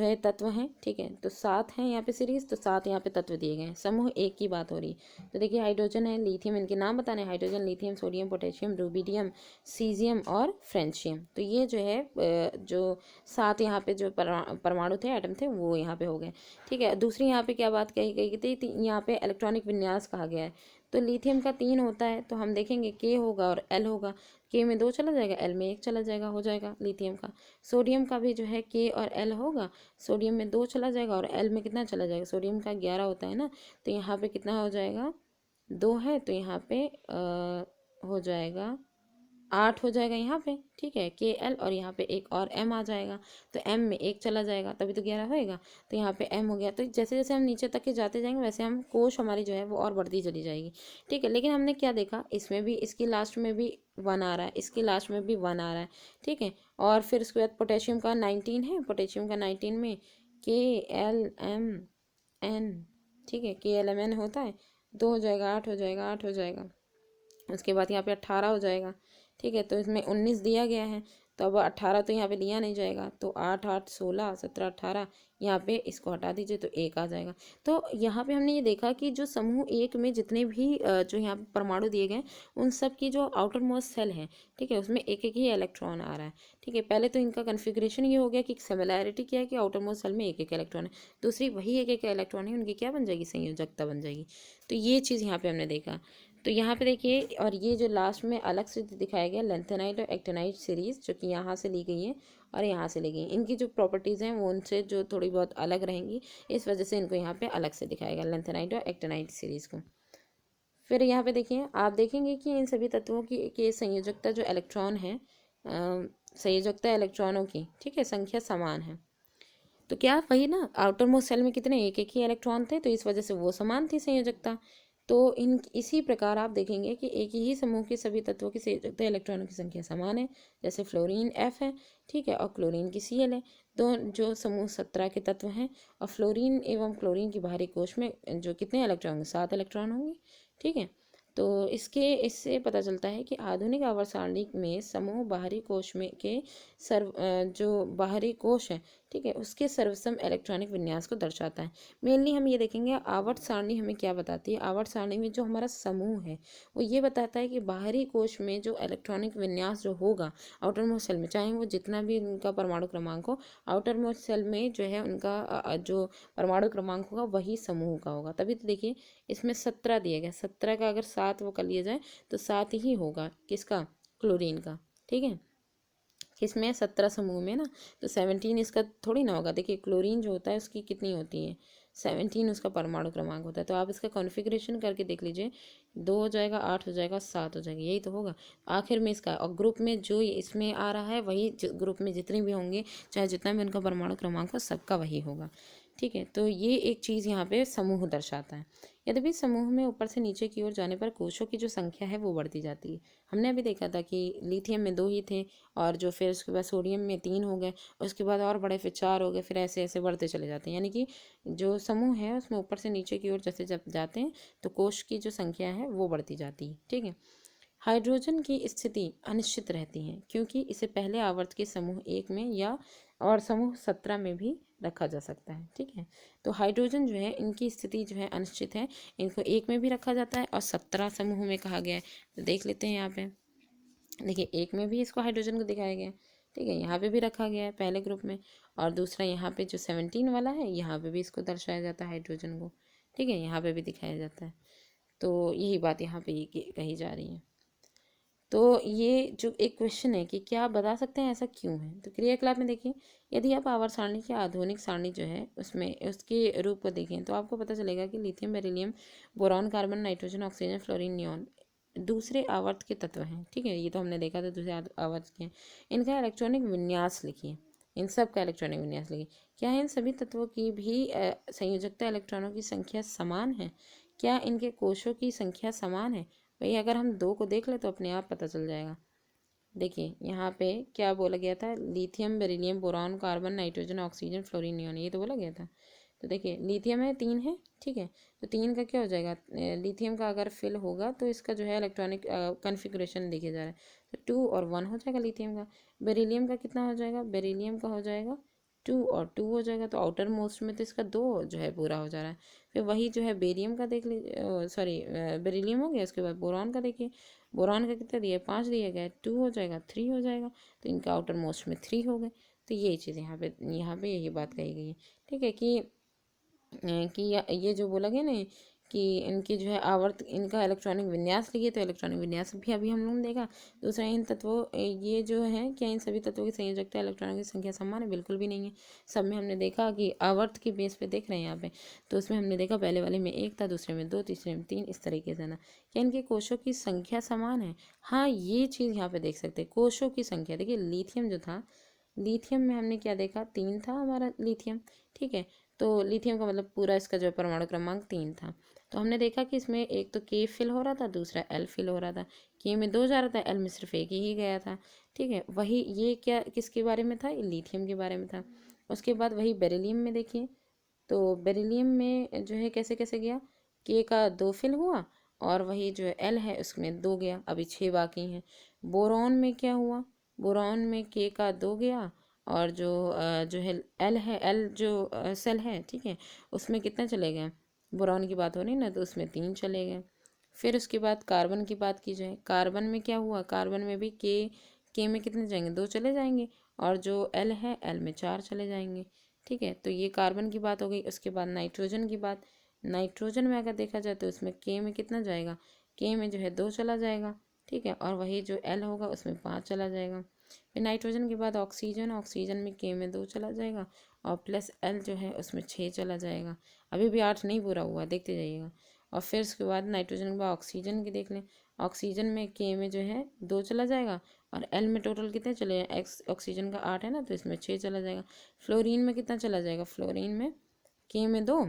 है तत्व हैं, ठीक है। तो 7 हैं यहाँ पे सीरीज, तो 7 यहाँ पे तत्व दिए गए हैं। समूह एक की बात हो रही है। तो देखिए हाइड्रोजन है, लिथियम, इनके नाम बताने, hydrogen, lithium, sodium, potassium, rubidium, caesium और फ्रेंशियम। तो ये जो है जो 7 यहाँ पे जो परमाणु थे, एटम थे, वो यहाँ पे हो गए, ठीक है। दूसरी यहाँ पे क्या बात कही गई थी, यहाँ पे इलेक्ट्रॉनिक विन्यास कहा गया है। तो लिथियम का 3 होता है, तो हम देखेंगे के होगा और एल होगा। के में 2 चला जाएगा, एल में 1 चला जाएगा, हो जाएगा लिथियम का। सोडियम का भी जो है के और एल होगा, सोडियम में 2 चला जाएगा और एल में कितना चला जाएगा, सोडियम का 11 होता है ना, तो यहाँ पे कितना हो जाएगा, 2 है, तो यहाँ पे हो जाएगा 8 हो जाएगा यहाँ पे, ठीक है। के एल और यहाँ पे एक और एम आ जाएगा, तो एम में 1 चला जाएगा, तभी तो 11 होएगा। तो यहाँ पे एम हो गया। तो जैसे जैसे हम नीचे तक के जाते जाएंगे वैसे हम कोश हमारी जो है वो और बढ़ती चली जाएगी, ठीक है। लेकिन हमने क्या देखा, इसमें भी इसकी लास्ट में भी 1 आ रहा है, इसकी लास्ट में भी 1 आ रहा है, ठीक है। और फिर उसके बाद पोटेशियम का 19 है, पोटेशियम का 19 में के एल एम एन, ठीक है। के एल एम एन होता है, 2 हो जाएगा, 8 हो जाएगा, 8 हो जाएगा। उसके बाद यहाँ पे 18 हो जाएगा, ठीक है। तो इसमें 19 दिया गया है, तो अब 18 तो यहाँ पे लिया नहीं जाएगा, तो 8 8 16 17 18, यहाँ पे इसको हटा दीजिए तो 1 आ जाएगा। तो यहाँ पे हमने ये देखा कि जो समूह एक में जितने भी जो यहाँ पे परमाणु दिए गए, उन सब की जो आउटर मोस्ट सेल है, ठीक है, उसमें एक एक ही इलेक्ट्रॉन आ रहा है, ठीक है। पहले तो इनका कन्फिग्रेशन ये हो गया कि सिमिलैरिटी क्या है कि आउटर मोस्ट सेल में एक एक इलेक्ट्रॉन है, दूसरी वही एक एक इलेक्ट्रॉन है, उनकी क्या बन जाएगी, संयोजकता बन जाएगी। तो ये चीज़ यहाँ पे हमने देखा। तो यहाँ पे देखिए, और ये जो लास्ट में अलग से दिखाया गया लेंथेनाइट और एक्टिनाइट सीरीज, जो कि यहाँ से ली गई है और यहाँ से ली गई, इनकी जो प्रॉपर्टीज़ हैं वो उनसे जो थोड़ी बहुत अलग रहेंगी, इस वजह से इनको यहाँ पे अलग से दिखाया गया लेंथेनाइट और एक्टिनाइट सीरीज़ को। फिर यहाँ पे देखिए, आप देखेंगे कि इन सभी तत्वों की संयोजकता जो इलेक्ट्रॉन है, संयोजकता इलेक्ट्रॉनों की, ठीक है, संख्या समान है। तो क्या वही ना, आउटर मोस्ट सेल में कितने एक एक ही इलेक्ट्रॉन थे, तो इस वजह से वो समान थी संयोजकता। तो इसी प्रकार आप देखेंगे कि एक ही समूह के सभी तत्वों की संयोजकता इलेक्ट्रॉनों की संख्या समान है। जैसे फ्लोरीन F है, ठीक है, और क्लोरीन की Cl है। दो जो समूह 17 के तत्व हैं, और फ्लोरीन एवं क्लोरीन की बाहरी कोश में जो कितने इलेक्ट्रॉन होंगे, 7 इलेक्ट्रॉन होंगे, ठीक है। तो इससे पता चलता है कि आधुनिक आवर्त सारणी में समूह बाहरी कोश में के जो बाहरी कोश है, ठीक है, उसके सर्वसम इलेक्ट्रॉनिक विन्यास को दर्शाता है। मेनली हम ये देखेंगे आवर्त सारणी हमें क्या बताती है। आवर्त सारणी में जो हमारा समूह है वो ये बताता है कि बाहरी कोश में जो इलेक्ट्रॉनिक विन्यास जो होगा आउटर मोस्ट सेल में, चाहे वो जितना भी उनका परमाणु क्रमांक हो, आउटर मोस्ट सेल में जो है उनका जो परमाणु क्रमांक होगा वही समूह का होगा। तभी तो देखिए इसमें 17 दिए गए, 17 का अगर 7 वो कर लिया जाए तो 7 ही होगा किसका, क्लोरीन का, ठीक है। किसमें, 17 समूह में ना, तो 17 इसका थोड़ी ना होगा। देखिए क्लोरीन जो होता है उसकी कितनी होती है, 17 उसका परमाणु क्रमांक होता है। तो आप इसका कॉन्फ़िगरेशन करके देख लीजिए, 2 हो जाएगा, 8 हो जाएगा, 7 हो जाएगा, यही तो होगा आखिर में इसका। और ग्रुप में जो इसमें आ रहा है वही ग्रुप में जितने भी होंगे, चाहे जितना भी उनका परमाणु क्रमांक हो, सबका वही होगा, ठीक है। तो ये एक चीज़ यहाँ पे समूह दर्शाता है। यद्यपि समूह में ऊपर से नीचे की ओर जाने पर कोषों की जो संख्या है वो बढ़ती जाती है। हमने अभी देखा था कि लिथियम में 2 ही थे, और जो फिर उसके बाद सोडियम में 3 हो गए, उसके बाद और बढ़े, फिर 4 हो गए, फिर ऐसे ऐसे बढ़ते चले जाते हैं। यानी कि जो समूह है उसमें ऊपर से नीचे की ओर जैसे जब जाते हैं तो कोष की जो संख्या है वो बढ़ती जाती है। ठीक है। हाइड्रोजन की स्थिति अनिश्चित रहती है, क्योंकि इसे पहले आवर्त के समूह 1 में या और समूह 17 में भी रखा जा सकता है। ठीक है। तो हाइड्रोजन जो है इनकी स्थिति जो है अनिश्चित है, इनको 1 में भी रखा जाता है और 17 समूह में कहा गया है। तो देख लेते हैं यहाँ पे, देखिए 1 में भी इसको हाइड्रोजन को दिखाया गया है। ठीक है, यहाँ पे भी रखा गया है पहले ग्रुप में, और दूसरा यहाँ पे जो 17 वाला है यहाँ पे भी इसको दर्शाया जाता है हाइड्रोजन को। ठीक है, यहाँ पे भी दिखाया जाता है। तो यही बात यहाँ पे कही जा रही है। तो ये जो एक क्वेश्चन है कि क्या आप बता सकते हैं ऐसा क्यों है, तो क्रियाकलाप में देखिए, यदि आप आवर्त सारणी की आधुनिक सारणी जो है उसमें उसके रूप को देखें तो आपको पता चलेगा कि lithium, beryllium, boron, carbon, nitrogen, oxygen, fluorine, neon दूसरे आवर्त के तत्व हैं। ठीक है, ये तो हमने देखा था दूसरे आवर्त के हैं। इनका इलेक्ट्रॉनिक विन्यास लिखिए, इन सब का इलेक्ट्रॉनिक विन्यास लिखिए। क्या इन सभी तत्वों की भी संयोजकता इलेक्ट्रॉनों की संख्या समान है? क्या इनके कोषों की संख्या समान है? भाई अगर हम 2 को देख ले तो अपने आप पता चल जाएगा। देखिए यहाँ पे क्या बोला गया था, lithium, beryllium, boron, carbon, nitrogen, oxygen, fluorine, neon, ये तो बोला गया था। तो देखिए लिथियम है 3 है। ठीक है, तो 3 का क्या हो जाएगा, लिथियम का अगर फिल होगा तो इसका जो है इलेक्ट्रॉनिक कन्फिग्रेशन देखे जा रहा है, तो 2 और 1 हो जाएगा लिथियम का। बेरिलियम का कितना हो जाएगा, बेरिलियम का हो जाएगा 2 और 2 हो जाएगा, तो आउटर मोस्ट में तो इसका 2 जो है पूरा हो जा रहा है। फिर वही जो है बेरियम का देख लीजिए, सॉरी बेरिलियम हो गया, उसके बाद बोरॉन का देखिए, बोरॉन का कितना दिया है, 5 दिया गया है, 2 हो जाएगा 3 हो जाएगा, तो इनका आउटर मोस्ट में 3 हो गए। तो यही चीज़ यहाँ पे यही बात कही गई है। ठीक है, कि ये जो बोला गया ना कि इनकी जो है आवर्त, इनका इलेक्ट्रॉनिक विन्यास लिखिए, तो इलेक्ट्रॉनिक विन्यास भी अभी हम लोगों ने देखा। दूसरा, इन तत्वों ये जो है क्या इन सभी तत्वों की संयोजकता इलेक्ट्रॉनों की संख्या समान है? बिल्कुल भी नहीं है। सब में हमने देखा कि आवर्त के बेस पे देख रहे हैं यहाँ पे, तो उसमें हमने देखा पहले वाले में 1 था, दूसरे में 2, तीसरे में 3, इस तरीके से ना। क्या इनके कोषों की संख्या समान है? हाँ, ये चीज़ यहाँ पे देख सकते हैं, कोषों की संख्या। देखिए लिथियम जो था, लिथियम में हमने क्या देखा, 3 था हमारा लिथियम। ठीक है, तो लिथियम का मतलब पूरा इसका जो परमाणु क्रमांक 3 था। तो हमने देखा कि इसमें एक तो के फिल हो रहा था, दूसरा एल फिल हो रहा था। के में 2 जा रहा था, एल में सिर्फ एक ही गया था। ठीक है, वही ये क्या किसके बारे में था, ये लिथियम के बारे में था। उसके बाद वही बेरिलियम में देखिए, तो बेरिलियम में जो है कैसे कैसे गया, के का 2 फिल हुआ, और वही जो एल है उसमें 2 गया, अभी 6 बाकी हैं। बोरॉन में क्या हुआ, बोरॉन में के का 2 गया, और जो है एल है, एल जो सेल है, ठीक है, उसमें कितने चले गए, बोरॉन की बात हो रही ना, तो उसमें 3 चले गए। फिर उसके बाद कार्बन की बात की जाए, कार्बन में क्या हुआ, कार्बन में भी के में कितने जाएंगे, 2 चले जाएंगे, और जो एल है, एल में 4 चले जाएंगे। ठीक है, तो ये कार्बन की बात हो गई। उसके बाद नाइट्रोजन की बात, नाइट्रोजन में अगर देखा जाए तो इसमें के में कितना जाएगा, के में जो है 2 चला जाएगा। ठीक है, और वही जो एल होगा उसमें 5 चला जाएगा। फिर नाइट्रोजन के बाद ऑक्सीजन, ऑक्सीजन में के में 2 चला जाएगा, और प्लस एल जो है उसमें 6 चला जाएगा। अभी भी 8 नहीं पूरा हुआ, देखते जाइएगा। और फिर उसके बाद नाइट्रोजन के बाद ऑक्सीजन की देख लें, ऑक्सीजन में के में जो है 2 चला जाएगा, और एल में टोटल कितने चले जाए, एक्स ऑक्सीजन का 8 है ना, तो इसमें 6 चला जाएगा। फ्लोरीन में कितना चला जाएगा, फ्लोरीन में के में 2,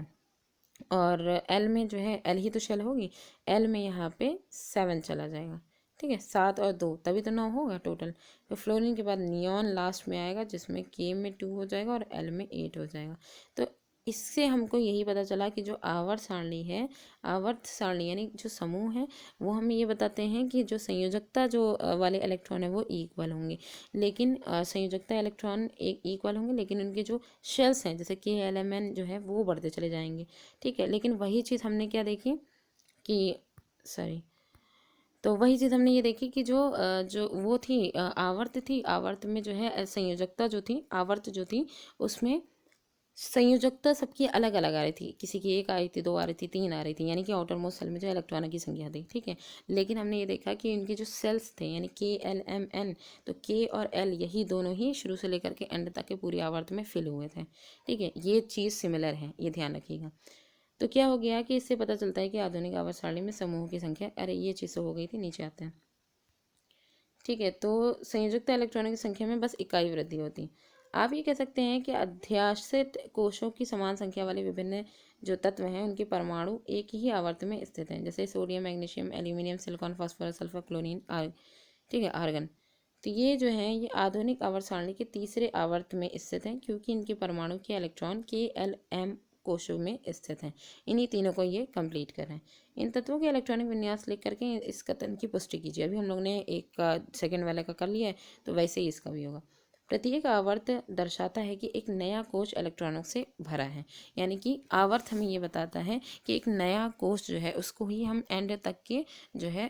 और एल में जो है एल ही तो शेल होगी, एल में यहाँ पे 7 चला जाएगा। ठीक है, 7 और 2 तभी तो 9 होगा टोटल। फिर फ्लोरीन के बाद नियॉन लास्ट में आएगा, जिसमें के में 2 हो जाएगा और एल में 8 हो जाएगा। तो इससे हमको यही पता चला कि जो आवर्त सारणी है, आवर्त सारणी यानी जो समूह है, वो हमें ये बताते हैं कि जो संयोजकता जो वाले इलेक्ट्रॉन है वो इक्वल होंगे, लेकिन संयोजकता इलेक्ट्रॉन एक इक्वल होंगे, लेकिन उनके जो शेल्स हैं जैसे के एल एम एन जो है वो बढ़ते चले जाएंगे। ठीक है, लेकिन वही चीज़ हमने क्या देखी कि, सॉरी, तो वही चीज़ हमने ये देखी कि जो वो थी आवर्त थी, आवर्त में जो है संयोजकता जो थी, आवर्त जो थी उसमें संयोजकता सबकी अलग अलग आ रही थी, किसी की 1 आ रही थी, 2 आ रही थी, 3 आ रही थी, यानी कि आउटर मोस्ट सेल में जो इलेक्ट्रॉनों की संख्या थी। ठीक है, लेकिन हमने ये देखा कि इनके जो सेल्स थे यानी के एल एम एन, तो के और एल यही दोनों ही शुरू से लेकर के एंड तक के पूरी आवर्त में फिल हुए थे। ठीक है, ये चीज़ सिमिलर है, ये ध्यान रखिएगा। तो क्या हो गया कि इससे पता चलता है कि आधुनिक आवर्त सारणी में समूहों की संख्या, अरे ये चीज़ तो हो गई थी, नीचे आते हैं। ठीक है, तो संयोजकता इलेक्ट्रॉनों की संख्या में बस इकाई वृद्धि होती है। आप ये कह सकते हैं कि अध्याशित कोशों की समान संख्या वाले विभिन्न जो तत्व हैं उनके परमाणु एक ही आवर्त में स्थित हैं, जैसे sodium, magnesium, aluminium, silicon, phosphorus, sulphur, chlorine, ठीक है, आर्गन। तो ये जो है ये आधुनिक आवर्त सारणी के तीसरे आवर्त में स्थित हैं, क्योंकि इनके परमाणु के इलेक्ट्रॉन KLM कोशों में स्थित हैं। इन्हीं तीनों को ये कंप्लीट कर रहे हैं। इन तत्वों के इलेक्ट्रॉनिक विन्यास लिख करके इस कथन की पुष्टि कीजिए। अभी हम लोग ने एक का सेकंड वाले का कर लिया है, तो वैसे ही इसका भी होगा। प्रत्येक आवर्त दर्शाता है कि एक नया कोश इलेक्ट्रॉनों से भरा है, यानी कि आवर्त हमें ये बताता है कि एक नया कोश जो है उसको ही हम एंड तक के जो है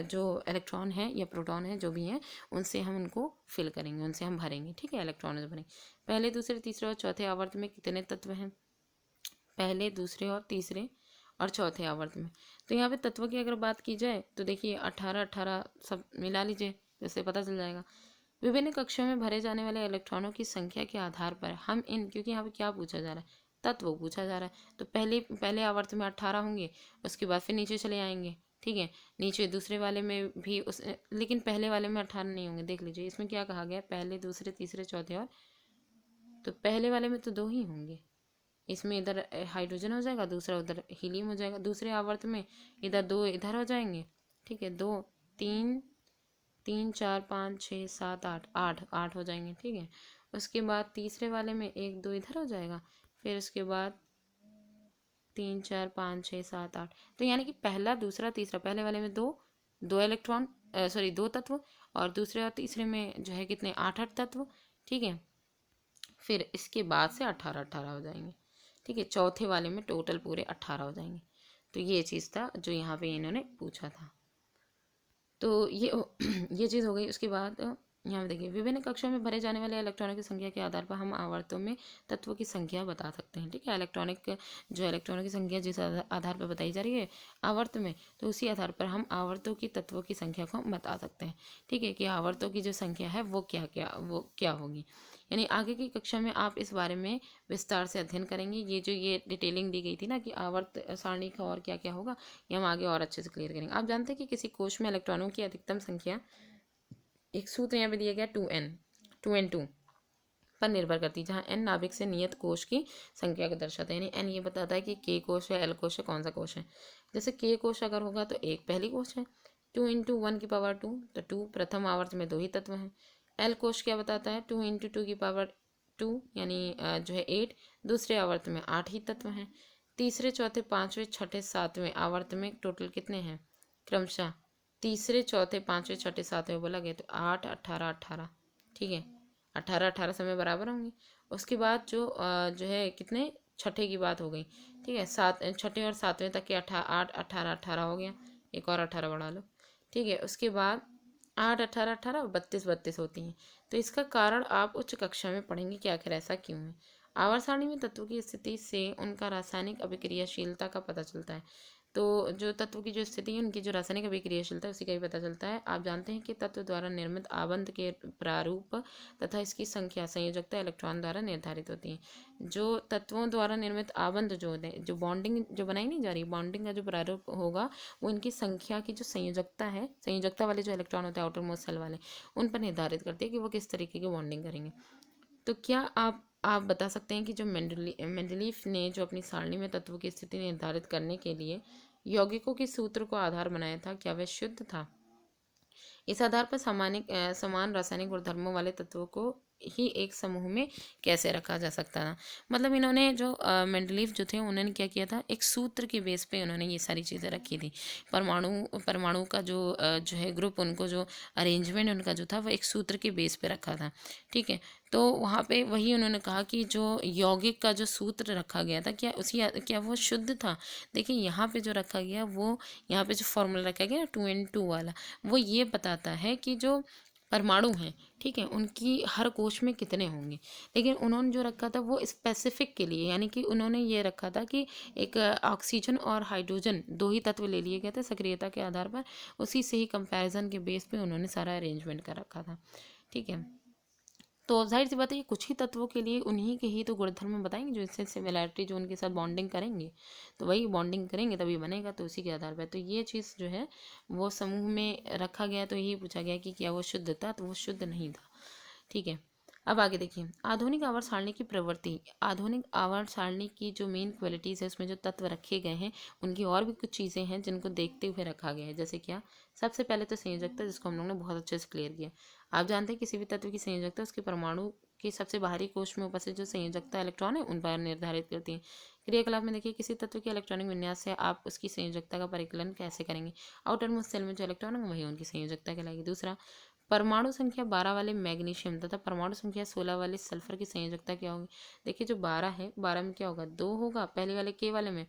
जो इलेक्ट्रॉन है या प्रोटॉन है जो भी हैं उनसे हम उनको फिल करेंगे, उनसे हम भरेंगे। ठीक है, इलेक्ट्रॉन से भरेंगे। पहले, दूसरे, तीसरे और चौथे आवर्त में कितने तत्व हैं? पहले, दूसरे और तीसरे और चौथे आवर्त में। तो यहाँ पे तत्व की अगर बात की जाए तो देखिए 18 सब मिला लीजिए, इससे पता चल जाएगा। विभिन्न कक्षों में भरे जाने वाले इलेक्ट्रॉनों की संख्या के आधार पर हम इन, क्योंकि यहाँ पे क्या पूछा जा रहा है? तत्व पूछा जा रहा है। तो पहले आवर्त में 18 होंगे, उसके बाद फिर नीचे चले आएंगे। ठीक है, नीचे दूसरे वाले में भी लेकिन पहले वाले में 18 नहीं होंगे। देख लीजिए इसमें क्या कहा गया, पहले, दूसरे, तीसरे, चौथे और, तो पहले वाले में तो 2 ही होंगे। इसमें इधर हाइड्रोजन हो जाएगा, दूसरा उधर हीलियम हो जाएगा। दूसरे आवर्त में इधर 2 इधर हो जाएंगे। ठीक है, 2, 3, 3, 4, 5, 6, 7, 8, 8 हो जाएंगे। ठीक है, उसके बाद तीसरे वाले में 1, 2 इधर हो जाएगा। फिर उसके बाद 3, 4, 5, 6, 7, 8। तो यानी कि पहला, दूसरा, तीसरा, पहले वाले में दो इलेक्ट्रॉन, सॉरी 2 तत्व, और दूसरे और तीसरे में जो है कितने, 8 तत्व। ठीक है, फिर इसके बाद से 18 हो जाएंगे। ठीक है, चौथे वाले में टोटल पूरे 18 हो जाएंगे। तो ये चीज़ था जो यहाँ पे इन्होंने पूछा था। तो ये ये चीज़ हो गई। उसके बाद यहाँ पे देखिए, विभिन्न कक्षों में भरे जाने वाले इलेक्ट्रॉनों की संख्या के आधार पर हम आवर्तों में तत्वों की संख्या बता सकते हैं। ठीक है, इलेक्ट्रॉनों की संख्या जिस आधार पर बताई जा रही है आवर्त में, तो उसी आधार पर हम आवर्तों की तत्वों की संख्या को बता सकते हैं। ठीक है, कि आवर्तों की जो संख्या है वो क्या होगी। यानी आगे की कक्षा में आप इस बारे में विस्तार से अध्ययन करेंगे। ये डिटेलिंग दी गई थी ना कि आवर्त सारणी का और क्या क्या होगा, ये हम आगे और अच्छे से क्लियर करेंगे। आप जानते हैं कि किसी कोश में इलेक्ट्रॉनों की अधिकतम संख्या, एक सूत्र यहाँ पे दिया गया 2n2 पर निर्भर करती है, जहाँ n नाभिक से नियत कोश की संख्या को दर्शाता है। यानी n ये बताता है कि k कोश है, l कोश है, कौन सा कोश है। जैसे k कोश अगर होगा तो एक पहली कोश है, 2 × 1⁻2, तो 2 प्रथम आवर्त में 2 ही तत्व हैं। l कोश क्या बताता है, 2 × 2⁻2 यानी जो है 8, दूसरे आवर्त में 8 ही तत्व हैं। तीसरे, चौथे, पाँचवें, छठे, सातवें आवर्त में टोटल कितने हैं क्रमशः, तीसरे, चौथे, पाँचवें, छठे, सातवें बोला गया, तो 8, 18, 18। ठीक है, 18 समय बराबर होंगे। उसके बाद जो है कितने, छठे की बात हो गई। ठीक है, छठे और सातवें तक के 8, 18, 18 हो गया, एक और 18 बढ़ा लो। ठीक है, उसके बाद 8, 18, 18, 32, 32 होती हैं। तो इसका कारण आप उच्च कक्षा में पढ़ेंगे कि आखिर ऐसा क्यों है। आवर्त सारणी में तत्वों की स्थिति से उनका रासायनिक अभिक्रियाशीलता का पता चलता है। तो जो तत्व की जो स्थिति है उनकी जो रासायनिक अभिक्रियाशीलता है उसी का भी पता चलता है। आप जानते हैं कि तत्व द्वारा निर्मित आबंध के प्रारूप तथा इसकी संख्या संयोजकता इलेक्ट्रॉन द्वारा निर्धारित होती है। जो तत्वों द्वारा निर्मित आबंध जो बॉन्डिंग जो बनाई नहीं जा रही, बॉन्डिंग का जो प्रारूप होगा वो इनकी संख्या की जो संयोजकता है, संयोजकता वाले जो इलेक्ट्रॉन होते हैं आउटर मोस्ट सेल वाले, उन पर निर्धारित करती है कि वो किस तरीके की बॉन्डिंग करेंगे। तो क्या आप बता सकते हैं कि जो मेंडलीफ ने जो अपनी सारणी में तत्वों की स्थिति निर्धारित करने के लिए यौगिकों के सूत्र को आधार बनाया था, क्या वह शुद्ध था? इस आधार पर समान रासायनिक गुणधर्मों वाले तत्वों को ही एक समूह में कैसे रखा जा सकता था। मतलब इन्होंने जो मेंडलीफ जो थे उन्होंने क्या किया था, एक सूत्र के बेस पे उन्होंने ये सारी चीज़ें रखी थी। परमाणु का जो है ग्रुप, उनको जो अरेंजमेंट उनका जो था वो एक सूत्र के बेस पे रखा था। ठीक है, तो वहाँ पे वही उन्होंने कहा कि जो यौगिक का जो सूत्र रखा गया था क्या वो शुद्ध था। देखिए यहाँ पे जो रखा गया, वो यहाँ पे जो फॉर्मूला रखा गया 2n2 वाला, वो ये बताता है कि जो परमाणु हैं, ठीक है, उनकी हर कोश में कितने होंगे। लेकिन उन्होंने जो रखा था वो स्पेसिफिक के लिए, यानी कि उन्होंने ये रखा था कि एक ऑक्सीजन और हाइड्रोजन 2 ही तत्व ले लिए गए थे सक्रियता के आधार पर, उसी से ही कंपैरिजन के बेस पे उन्होंने सारा अरेंजमेंट कर रखा था। ठीक है, तो जाहिर सी बात है ये कुछ ही तत्वों के लिए उन्हीं के ही तो गुणधर्म बताएंगे जो इससे सिमिलैरिटी जो उनके साथ बॉन्डिंग करेंगे, तो वही बॉन्डिंग करेंगे तभी बनेगा, तो उसी के आधार पर। तो ये चीज़ जो है वो समूह में रखा गया, तो यही पूछा गया कि क्या वो शुद्ध था, तो वो शुद्ध नहीं था। ठीक है, अब आगे देखिए, आधुनिक आवर्त सारणी की प्रवृत्ति। आधुनिक आवर्त सारणी की जो मेन क्वालिटीज़ है, उसमें जो तत्व रखे गए हैं, उनकी और भी कुछ चीज़ें हैं जिनको देखते हुए रखा गया है। जैसे क्या, सबसे पहले तो संयोजकता, जिसको हम लोग ने बहुत अच्छे से क्लियर किया। आप जानते हैं किसी भी तत्व की संयोजकता उसके परमाणु के सबसे बाहरी कोश में उपस्थित जो संयोजकता इलेक्ट्रॉन है उन पर निर्धारित करती है। क्रियाकलाप में देखिए, किसी तत्व के इलेक्ट्रॉनिक विन्यास से आप उसकी संयोजकता का परिकलन कैसे करेंगे। आउटर मोस्ट सेल में जो इलेक्ट्रॉन है वही उनकी संयोजकता कहलाएगी। दूसरा, परमाणु संख्या 12 वाले मैग्नीशियम तथा परमाणु संख्या 16 वाले सल्फर की संयोजकता क्या होगी। देखिए, जो 12 है, 12 में क्या होगा, 2 होगा पहले वाले के वाले में,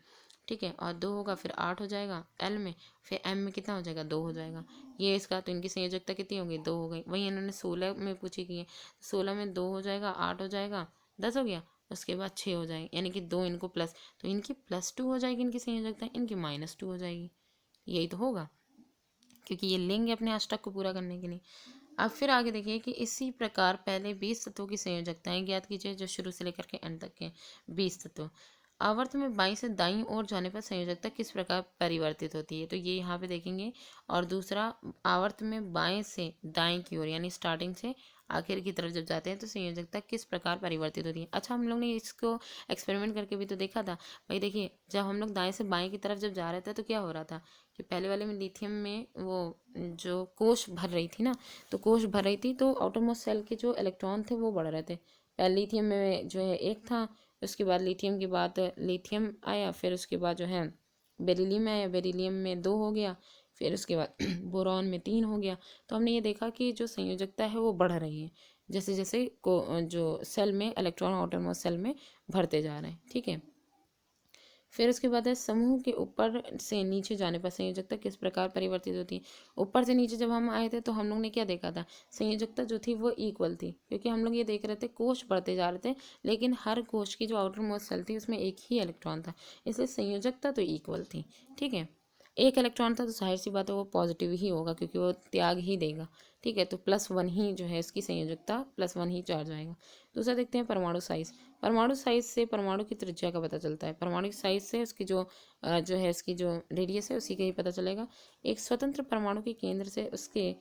ठीक है, और 2 होगा, फिर 8 हो जाएगा एल में, फिर एम में कितना हो जाएगा, 2 हो जाएगा। ये इसका, तो इनकी संयोजकता कितनी होगी, 2 हो गई। वही इन्होंने 16 में पूछी की है, 16 में 2 हो जाएगा, 8 हो जाएगा, 10 हो गया, उसके बाद 6 हो जाएगी, यानी कि 2 इनको प्लस, तो इनकी +2 हो जाएगी, इनकी संयोजकता, इनकी -2 हो जाएगी। यही तो होगा, क्योंकि ये लेंगे अपने अष्टक को पूरा करने के लिए। अब फिर आगे देखिए कि इसी प्रकार पहले 20 तत्वों की संयोजकताएं ज्ञात कीजिए, जो शुरू से लेकर के एंड तक के 20 तत्व। आवर्त में बाईं से दाईं ओर जाने पर संयोजकता किस प्रकार परिवर्तित होती है, तो ये यहाँ पे देखेंगे। और दूसरा, आवर्त में बाएं से दाएं की ओर, यानी स्टार्टिंग से आखिर की तरफ जब जाते हैं तो संयोजकता किस प्रकार परिवर्तित होती है। अच्छा, हम लोग ने इसको एक्सपेरिमेंट करके भी तो देखा था भाई। देखिए, जब हम लोग दाएं से बाएं की तरफ जब जा रहे थे तो क्या हो रहा था कि पहले वाले में लिथियम में वो जो कोश भर रही थी ना, तो कोश भर रही थी तो आउटरमोस्ट सेल के जो इलेक्ट्रॉन थे वो बढ़ रहे थे। पहले लिथियम में जो है एक था, उसके बाद लिथियम के बाद लिथियम आया, फिर उसके बाद जो है बेरिलियम आया, बेरिलियम में 2 हो गया, फिर उसके बाद बोरॉन में 3 हो गया। तो हमने ये देखा कि जो संयोजकता है वो बढ़ रही है जैसे जैसे को जो सेल में इलेक्ट्रॉन आउटरमोस्ट सेल में भरते जा रहे हैं, ठीक है। फिर उसके बाद है, समूह के ऊपर से नीचे जाने पर संयोजकता किस प्रकार परिवर्तित होती है। ऊपर से नीचे जब हम आए थे तो हम लोग ने क्या देखा था, संयोजकता जो थी वो इक्वल थी, क्योंकि हम लोग ये देख रहे थे कोश बढ़ते जा रहे थे, लेकिन हर कोश की जो आउटर मोस्ट सेल थी उसमें एक ही इलेक्ट्रॉन था, इसलिए संयोजकता तो इक्वल थी, ठीक है। एक इलेक्ट्रॉन था तो जाहिर सी बात है वो पॉजिटिव ही होगा, क्योंकि वो त्याग ही देगा, ठीक है। तो +1 ही जो है इसकी संयोजकता, +1 ही चार्ज आएगा। दूसरा देखते हैं परमाणु साइज। परमाणु साइज से परमाणु की त्रिज्या का पता चलता है। परमाणु की साइज से उसकी जो है इसकी जो रेडियस है उसी का ही पता चलेगा। एक स्वतंत्र परमाणु के केंद्र से उसके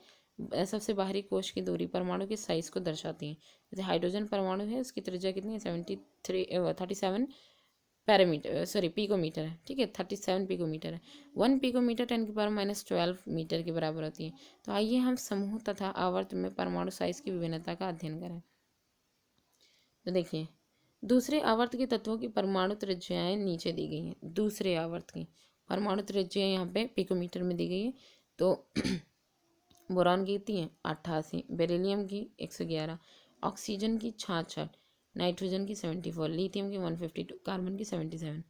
सबसे बाहरी कोश की दूरी परमाणु के साइज को दर्शाती है। जैसे हाइड्रोजन परमाणु है, उसकी त्रिज्या कितनी है, 37 पैरामीटर, सॉरी पिकोमीटर है, ठीक है, 37 पिकोमीटर है। 1 पिकोमीटर 10⁻12 मीटर के बराबर होती है। तो आइए हम समूह तथा आवर्त में परमाणु साइज की विभिन्नता का अध्ययन करें। तो देखिए, दूसरे आवर्त के तत्वों की परमाणु त्रिज्याएं नीचे दी गई हैं। दूसरे आवर्त की परमाणु त्रिज्या यहाँ पे पिकोमीटर में दी गई है। तो बोरान की कितनी है, 88, बेरिलियम की 111, ऑक्सीजन की 66, नाइट्रोजन की 74, लिथियम की 152, कार्बन की 77।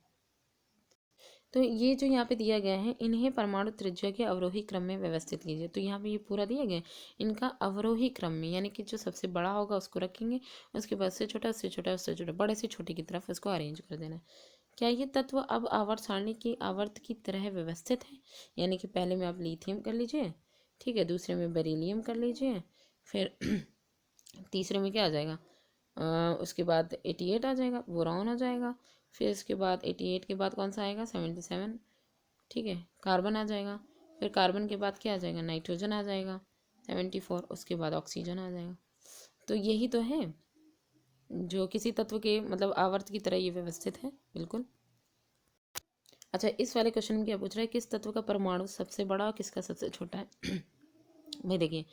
तो ये जो यहाँ पे दिया गया है, इन्हें परमाणु त्रिज्या के अवरोही क्रम में व्यवस्थित कीजिए। तो यहाँ पे ये पूरा दिया गया है, इनका अवरोही क्रम में, यानी कि जो सबसे बड़ा होगा उसको रखेंगे, उसके बाद से छोटा, उससे छोटा, उससे छोटा, बड़े से छोटे की तरफ उसको अरेंज कर देना है। क्या ये तत्व अब आवर्त सारणी की आवर्त की तरह व्यवस्थित है, यानी कि पहले में आप लिथियम कर लीजिए, ठीक है, दूसरे में बेरिलियम कर लीजिए, फिर तीसरे में क्या आ जाएगा, उसके बाद 88 आ जाएगा, बोरॉन आ जाएगा, फिर इसके बाद 88 के बाद कौन सा आएगा, 77, ठीक है, कार्बन आ जाएगा, फिर कार्बन के बाद क्या आ जाएगा, नाइट्रोजन आ जाएगा, 74, उसके बाद ऑक्सीजन आ जाएगा। तो यही तो है जो किसी तत्व के मतलब आवर्त की तरह ये व्यवस्थित है, बिल्कुल। अच्छा, इस वाले क्वेश्चन में क्या पूछ रहा है, किस तत्व का परमाणु सबसे बड़ा और किसका सबसे छोटा है। भाई देखिए,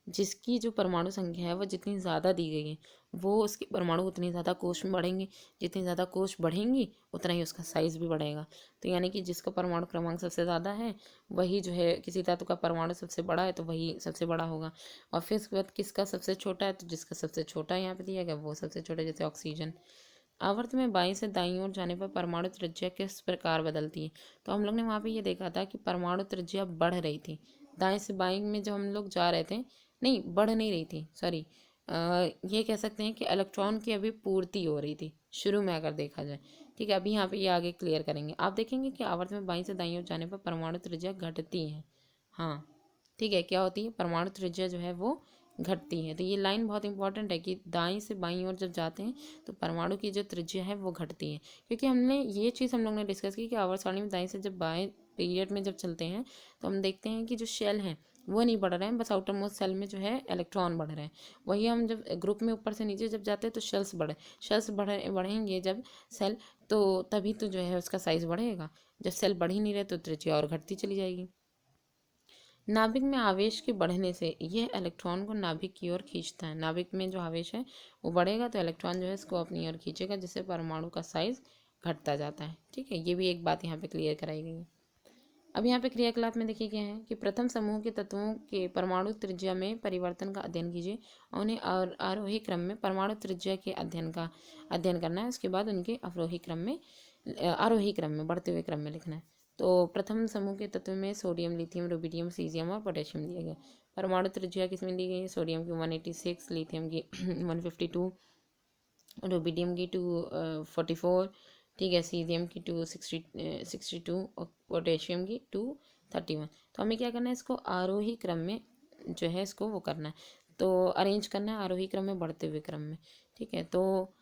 जिसकी जो परमाणु संख्या है वो जितनी ज़्यादा दी गई है, वो उसके परमाणु उतनी ज़्यादा कोश में बढ़ेंगे, जितनी ज़्यादा कोश बढ़ेंगी उतना ही उसका साइज़ भी बढ़ेगा। तो यानी कि जिसका परमाणु क्रमांक सबसे ज़्यादा है वही जो है, किसी तत्व का परमाणु सबसे बड़ा है तो वही सबसे बड़ा होगा। और फिर उसके बाद किसका सबसे छोटा है, तो जिसका सबसे छोटा यहाँ पे दिया गया वो सबसे छोटा, जैसे ऑक्सीजन। आवर्त में बाईं से दाईं ओर जाने पर परमाणु त्रिज्या किस प्रकार बदलती है। तो हम लोग ने वहाँ पे ये देखा था कि परमाणु त्रिज्या बढ़ रही थी, दाएं से बाईं में जब हम लोग जा रहे थे, नहीं बढ़ नहीं रही थी, सॉरी, ये कह सकते हैं कि इलेक्ट्रॉन की अभी पूर्ति हो रही थी शुरू में अगर देखा जाए, ठीक है। अभी यहाँ पे ये आगे क्लियर करेंगे, आप देखेंगे कि आवर्त में बाईं से दाईं ओर जाने पर परमाणु त्रिज्या घटती है, हाँ, ठीक है। क्या होती है, परमाणु त्रिज्या जो है वो घटती है। तो ये लाइन बहुत इंपॉर्टेंट है कि दाईं से बाईं ओर जब जाते हैं तो परमाणु की जो त्रिज्या है वो घटती है, क्योंकि हमने ये चीज़ हम लोग ने डिस्कस की कि आवर्त सारणी में दाईं से जब बाएं पीरियड में जब चलते हैं तो हम देखते हैं कि जो शेल हैं वो नहीं बढ़ रहे हैं, बस आउटर मोस्ट सेल में जो है इलेक्ट्रॉन बढ़ रहे हैं। वही हम जब ग्रुप में ऊपर से नीचे जब जाते हैं तो शेल्स बढ़ेंगे जब सेल, तो तभी तो जो है उसका साइज बढ़ेगा। जब सेल बढ़ ही नहीं रहे तो त्रिज्या और घटती चली जाएगी। नाभिक में आवेश के बढ़ने से यह इलेक्ट्रॉन को नाभिक की ओर खींचता है। नाभिक में जो आवेश है वो बढ़ेगा तो इलेक्ट्रॉन जो है इसको अपनी ओर खींचेगा, जिससे परमाणु का साइज घटता जाता है। ठीक है, ये भी एक बात यहाँ पे क्लियर कराई गई है। अब यहाँ पे क्रियाकलाप में देखिए क्या है कि प्रथम समूह के तत्वों के परमाणु त्रिज्या में परिवर्तन का अध्ययन कीजिए और उन्हें आरोही क्रम में परमाणु त्रिज्या के अध्ययन करना है। उसके बाद उनके आरोही क्रम में बढ़ते हुए क्रम में लिखना है। तो प्रथम समूह के तत्व में सोडियम, लिथियम, रुबिडियम, सीजियम और पोटेशियम दिया गया। परमाणु त्रिज्या किसमें दी गई है? सोडियम की 186, लिथियम की 152, रुबिडियम की 244, ठीक है, सीजियम की 262 और पोटेशियम की 231। तो हमें क्या करना है, इसको आरोही क्रम में जो है इसको वो करना है, तो अरेंज करना है आरोही क्रम में, बढ़ते हुए क्रम में। ठीक है, तो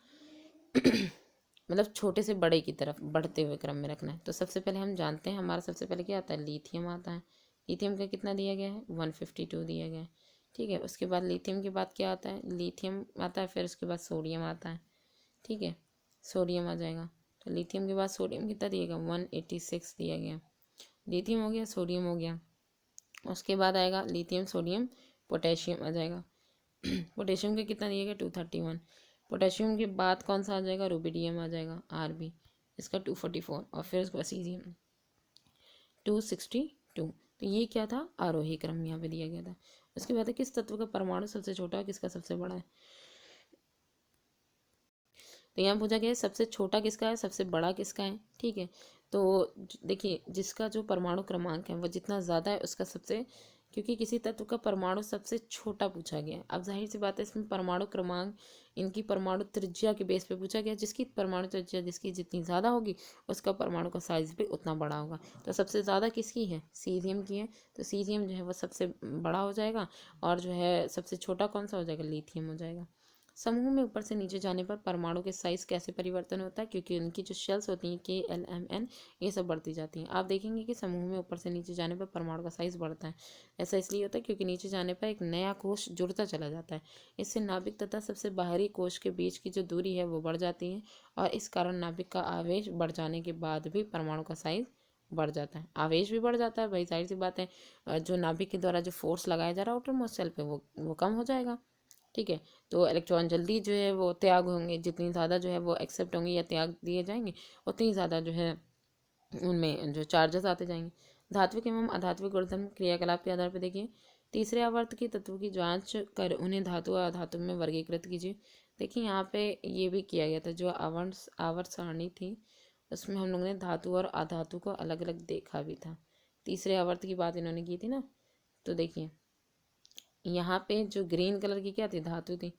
मतलब छोटे से बड़े की तरफ बढ़ते हुए क्रम में रखना है। तो सबसे पहले हम जानते हैं हमारा सबसे पहले क्या आता है, लिथियम आता है। लिथियम का कितना दिया गया है? 152 दिया गया है। ठीक है, उसके बाद लिथियम के बाद क्या आता है? लिथियम आता है, फिर उसके बाद सोडियम आता है। ठीक है, सोडियम आ जाएगा। तो लिथियम के बाद सोडियम कितना दिएगा? 186 दिया गया। लिथियम हो गया, सोडियम हो गया। उसके बाद आएगा लिथियम, सोडियम, पोटेशियम आ जाएगा। पोटेशियम का कितना दिया गया? 231। पोटेशियम के बाद कौन सा आ जाएगा? रुबिडियम आ जाएगा, Rb, इसका 244, और फिर उसके बाद सीजियम 262। तो ये क्या था? आरोही क्रम यहाँ पे दिया गया था। उसके बाद किस तत्व का परमाणु सबसे छोटा है, किसका सबसे बड़ा है? तो यहाँ पूछा गया है सबसे छोटा किसका है, सबसे बड़ा किसका है। ठीक है, तो देखिए जिसका जो परमाणु क्रमांक है वो जितना ज़्यादा है उसका सबसे, क्योंकि किसी तत्व का परमाणु सबसे छोटा पूछा गया है, अब जाहिर सी बात है इसमें परमाणु क्रमांक इनकी परमाणु त्रिज्या के बेस पे पूछा गया, जिसकी परमाणु त्रिज्या जिसकी जितनी ज़्यादा होगी उसका परमाणु का साइज भी उतना बड़ा होगा। तो सबसे ज़्यादा किसकी है? सीजियम की है। तो सीजियम जो है वो सबसे बड़ा हो जाएगा, और जो है सबसे छोटा कौन सा हो जाएगा? लिथियम हो जाएगा। समूह में ऊपर से नीचे जाने पर परमाणु के साइज कैसे परिवर्तन होता है? क्योंकि उनकी जो शेल्स होती हैं K, L, M, N, ये सब बढ़ती जाती हैं। आप देखेंगे कि समूह में ऊपर से नीचे जाने पर परमाणु का साइज बढ़ता है। ऐसा इसलिए होता है क्योंकि नीचे जाने पर एक नया कोश जुड़ता चला जाता है। इससे नाभिक तथा सबसे बाहरी कोश के बीच की जो दूरी है वो बढ़ जाती है, और इस कारण नाभिक का आवेश बढ़ जाने के बाद भी परमाणु का साइज बढ़ जाता है। आवेश भी बढ़ जाता है भाई, जाहिर सी बात है, जो नाभिक के द्वारा जो फोर्स लगाया जा रहा है आउटर मोस्ट सेल पे वो कम हो जाएगा। ठीक है, तो इलेक्ट्रॉन जल्दी जो है वो त्याग होंगे, जितनी ज़्यादा जो है वो एक्सेप्ट होंगे या त्याग दिए जाएंगे उतनी ज़्यादा जो है उनमें जो चार्जेस आते जाएंगे। धात्विक एवं अधात्विक गुणधर्म क्रियाकलाप के आधार पर देखिए, तीसरे आवर्त के तत्वों की जांच कर उन्हें धातु और अधातु में वर्गीकृत कीजिए। देखिए यहाँ पे ये भी किया गया था, जो आवर्त सारणी थी उसमें हम लोगों ने धातु और अधातु को अलग अलग देखा भी था। तीसरे आवर्त की बात इन्होंने की थी ना, तो देखिए यहाँ पे जो ग्रीन कलर की क्या थी? धातु थी।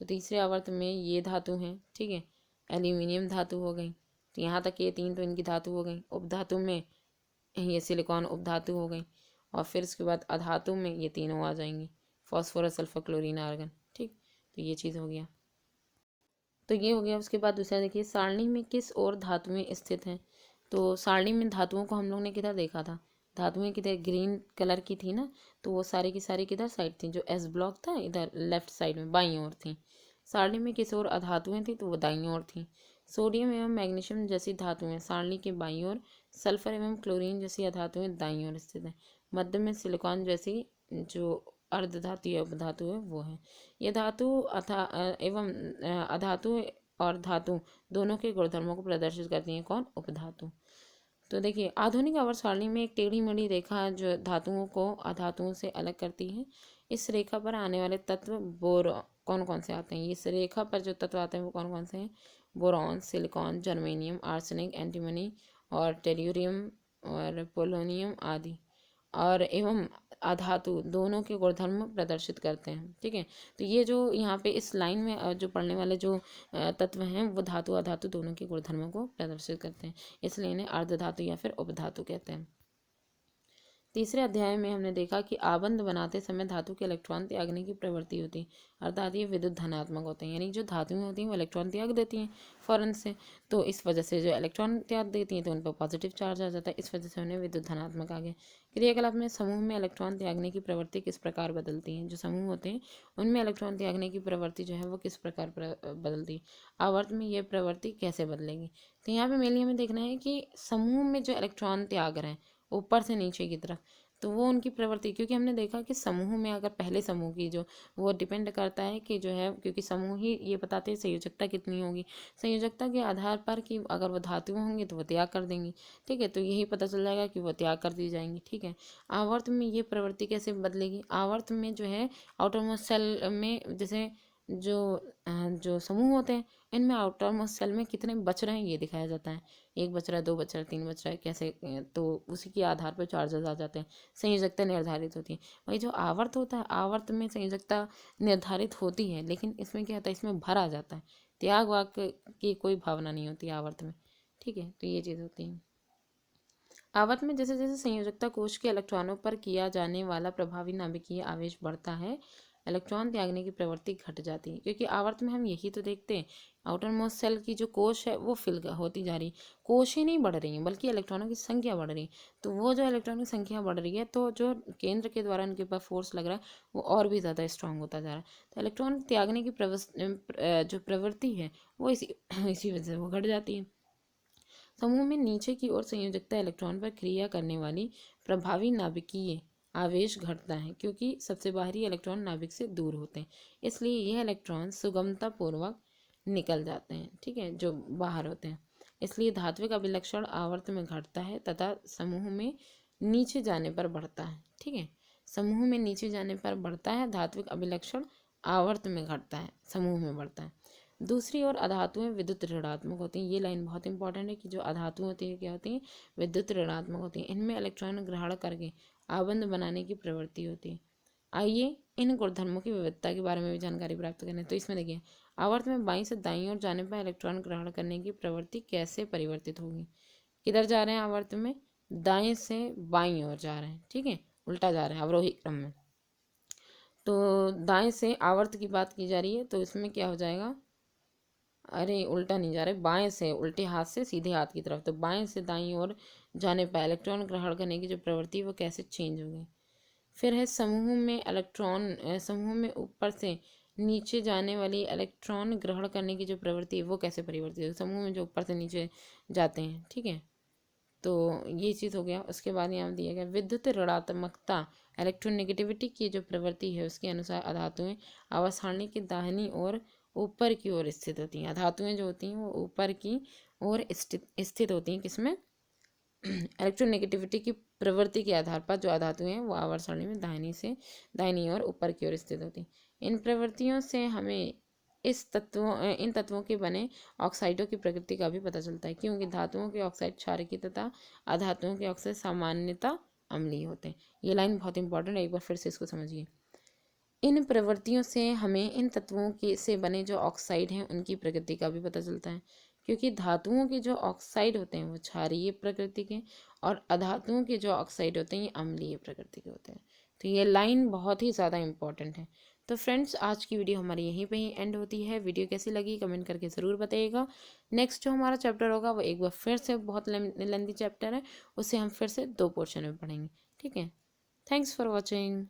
तो तीसरे आवर्त में ये धातु हैं, ठीक है, एल्यूमिनियम धातु हो गई। तो यहाँ तक ये तीन तो इनकी धातु हो गई। उपधातु में ये सिलिकॉन उपधातु हो गई, और फिर उसके बाद अधातु में ये तीनों आ जाएंगी, फॉस्फोरस, सल्फर, क्लोरीन, आर्गन। ठीक, तो ये चीज़ हो गया। तो ये हो गया। उसके बाद दूसरा देखिए, सारणी में किस और धातुएं स्थित हैं? तो सारणी में धातुओं को हम लोग ने किधर देखा था? धातुएं किधर? ग्रीन कलर की थी ना, तो वो सारी की सारी किधर साइड थी? जो एस ब्लॉक था इधर लेफ्ट साइड में बाईं ओर थी। सारणी में किस और अधातुएं थी? तो वो दाईं ओर थी। सोडियम एवं मैग्नीशियम जैसी धातुएं सारणी के बाईं ओर, सल्फर एवं क्लोरीन जैसी अधातुएं दाईं ओर स्थित हैं। मध्य में सिलिकॉन जैसी जो अर्धधातु या उपधातु है वो है। ये धातु एवं अधातु और धातु दोनों के गुणधर्मों को प्रदर्शित करती हैं। कौन? उपधातु। तो देखिए आधुनिक आवर्त सारणी में एक टेढ़ी मेढ़ी रेखा जो धातुओं को अधातुओं से अलग करती है। इस रेखा पर आने वाले तत्व कौन कौन से आते हैं? इस रेखा पर जो तत्व आते हैं वो कौन कौन से हैं? Boron, silicon, germanium, arsenic, antimony और टेल्यूरियम और पोलोनियम आदि। और एवं अधातु दोनों के गुणधर्म प्रदर्शित करते हैं। ठीक है, तो ये जो यहाँ पे इस लाइन में जो पढ़ने वाले जो तत्व हैं वो धातु अधातु दोनों के गुणधर्मों को प्रदर्शित करते हैं, इसलिए इन्हें अर्धधातु या फिर उपधातु कहते हैं। तीसरे अध्याय में हमने देखा कि आबंध बनाते समय धातु के इलेक्ट्रॉन त्यागने की प्रवृत्ति होती है, अर्थात ये विद्युत धनात्मक होते हैं, यानी जो धातुएं होती हैं वो इलेक्ट्रॉन त्याग देती हैं फौरन से। तो इस वजह से जो इलेक्ट्रॉन त्याग देती हैं तो उन पर पॉजिटिव चार्ज आ जाता है, इस वजह से उन्हें विद्युत धनात्मक आ गया। क्रियाकलाप में समूह में इलेक्ट्रॉन त्यागने की प्रवृत्ति किस प्रकार बदलती है। जो समूह होते हैं उनमें इलेक्ट्रॉन त्यागने की प्रवृत्ति जो है वो किस प्रकार बदलती है, आवर्त में ये प्रवृत्ति कैसे बदलेगी। तो यहाँ पे मेनली हमें देखना है कि समूह में जो इलेक्ट्रॉन त्याग रहे हैं ऊपर से नीचे की तरफ, तो वो उनकी प्रवृत्ति, क्योंकि हमने देखा कि समूह में अगर पहले समूह की जो वो डिपेंड करता है कि जो है, क्योंकि समूह ही ये बताते हैं संयोजकता कितनी होगी, संयोजकता के आधार पर कि अगर वो धातुएं होंगी तो वो त्याग कर देंगी, ठीक है, तो यही पता चल जाएगा कि वो त्याग कर दी जाएंगी, ठीक है। आवर्त में ये प्रवृत्ति कैसे बदलेगी, आवर्त में जो है आउटरमोस्ट सेल में जैसे जो समूह होते हैं इनमें आउटरमोस्ट सेल में कितने बच रहे हैं ये दिखाया जाता है, एक बच रहा है, दो बच रहा है, तीन बच रहा है, कैसे, तो उसी के आधार पर चार्जेस आ जाते हैं, संयोजकता निर्धारित होती है। वही जो आवर्त होता है, आवर्त में संयोजकता निर्धारित होती है, लेकिन इसमें क्या होता है, इसमें भर आ जाता है, त्याग वाक की कोई भावना नहीं होती आवर्त में, ठीक है, तो ये चीज़ होती है। आवर्त में जैसे जैसे संयोजकता कोश के इलेक्ट्रॉनों पर किया जाने वाला प्रभावी नाभिकीय आवेश बढ़ता है, इलेक्ट्रॉन त्यागने की प्रवृत्ति घट जाती है, क्योंकि आवर्त में हम यही तो देखते हैं, आउटर मोस्ट सेल की जो कोश है वो फिल होती जा रही है, कोशें नहीं बढ़ रही हैं बल्कि इलेक्ट्रॉनों की संख्या बढ़ रही है, तो वो जो इलेक्ट्रॉन की संख्या बढ़ रही है तो जो केंद्र के द्वारा उनके ऊपर फोर्स लग रहा है वो और भी ज़्यादा स्ट्रांग होता जा रहा है, तो इलेक्ट्रॉन त्यागने की जो प्रवृत्ति है वो इसी इसी वजह से वो घट जाती है। समूह में नीचे की ओर संयोजकता इलेक्ट्रॉन पर क्रिया करने वाली प्रभावी नाभिकीय आवेश घटता है, क्योंकि सबसे बाहरी इलेक्ट्रॉन नाभिक से दूर होते हैं, इसलिए यह इलेक्ट्रॉन सुगमतापूर्वक निकल जाते हैं, ठीक है, जो बाहर होते हैं। इसलिए धात्विक अभिलक्षण आवर्त में घटता है तथा समूह में नीचे जाने पर बढ़ता है, ठीक है, समूह में नीचे जाने पर बढ़ता है, धात्विक अभिलक्षण आवर्त में घटता है, समूह में बढ़ता है। दूसरी ओर अधातुएं विद्युत ऋणात्मक होती हैं, ये लाइन बहुत इंपॉर्टेंट है कि जो अधातुएं होती है क्या होती हैं, विद्युत ऋणात्मक होती हैं, इनमें इलेक्ट्रॉन ग्रहण करके आबंध बनाने की प्रवृत्ति होती है। आइए इन गुणधर्मों की विविधता के बारे में भी जानकारी प्राप्त करें। तो इसमें देखिए, आवर्त में बाईं से दाईं ओर जाने पर इलेक्ट्रॉन ग्रहण करने की प्रवृत्ति कैसे परिवर्तित होगी, किधर जा रहे हैं आवर्त में, दाएं से बाईं ओर जा रहे हैं, ठीक है, उल्टा जा रहे हैं अवरोही क्रम में, तो दाएं से आवर्त की बात की जा रही है, तो इसमें क्या हो जाएगा, अरे उल्टा नहीं जा रहे, बाएं से उल्टे हाथ से सीधे हाथ की तरफ, तो बाएं से दाईं ओर जाने पर इलेक्ट्रॉन ग्रहण करने की जो प्रवृत्ति है वो कैसे चेंज हो गई। फिर है समूह में समूह में ऊपर से नीचे जाने वाली इलेक्ट्रॉन ग्रहण करने की जो प्रवृत्ति है वो कैसे परिवर्तित हो, समूह में जो ऊपर से नीचे जाते हैं, ठीक है, तो ये चीज़ हो गया। उसके बाद यहाँ दिया गया विद्युत ऋणात्मकता इलेक्ट्रोनेगेटिविटी की जो प्रवृत्ति है उसके अनुसार अधातुएं आवर्त सारणी की दाहिनी और ऊपर की ओर स्थित होती हैं, अधातुएं जो होती हैं वो ऊपर की ओर स्थित होती हैं, किसमें, इलेक्ट्रोनेगेटिविटी की प्रवृत्ति के आधार पर जो अधातुएं हैं वो आवर्त सारणी में दाहिनी और ऊपर की ओर स्थित होती हैं। इन प्रवृत्तियों से हमें इन तत्वों के बने ऑक्साइडों की प्रकृति का भी पता चलता है, क्योंकि धातुओं के ऑक्साइड क्षारकीय तथा अधातुओं के ऑक्साइड सामान्यतः अम्लीय होते हैं। ये लाइन बहुत इंपॉर्टेंट है, एक बार फिर से इसको समझिए। इन प्रवृत्तियों से हमें इन तत्वों के से बने जो ऑक्साइड हैं उनकी प्रकृति का भी पता चलता है, क्योंकि धातुओं के जो ऑक्साइड होते हैं वो क्षारीय प्रकृति के और अधातुओं के जो ऑक्साइड होते हैं ये अम्लीय प्रकृति के होते हैं। तो ये लाइन बहुत ही ज़्यादा इंपॉर्टेंट है। तो फ्रेंड्स आज की वीडियो हमारी यहीं पे ही एंड होती है। वीडियो कैसी लगी कमेंट करके ज़रूर बताइएगा। नेक्स्ट जो हमारा चैप्टर होगा वो एक बार फिर से बहुत लेंथी चैप्टर है, उसे हम फिर से 2 पोर्शन में पढ़ेंगे, ठीक है। Thanks for watching.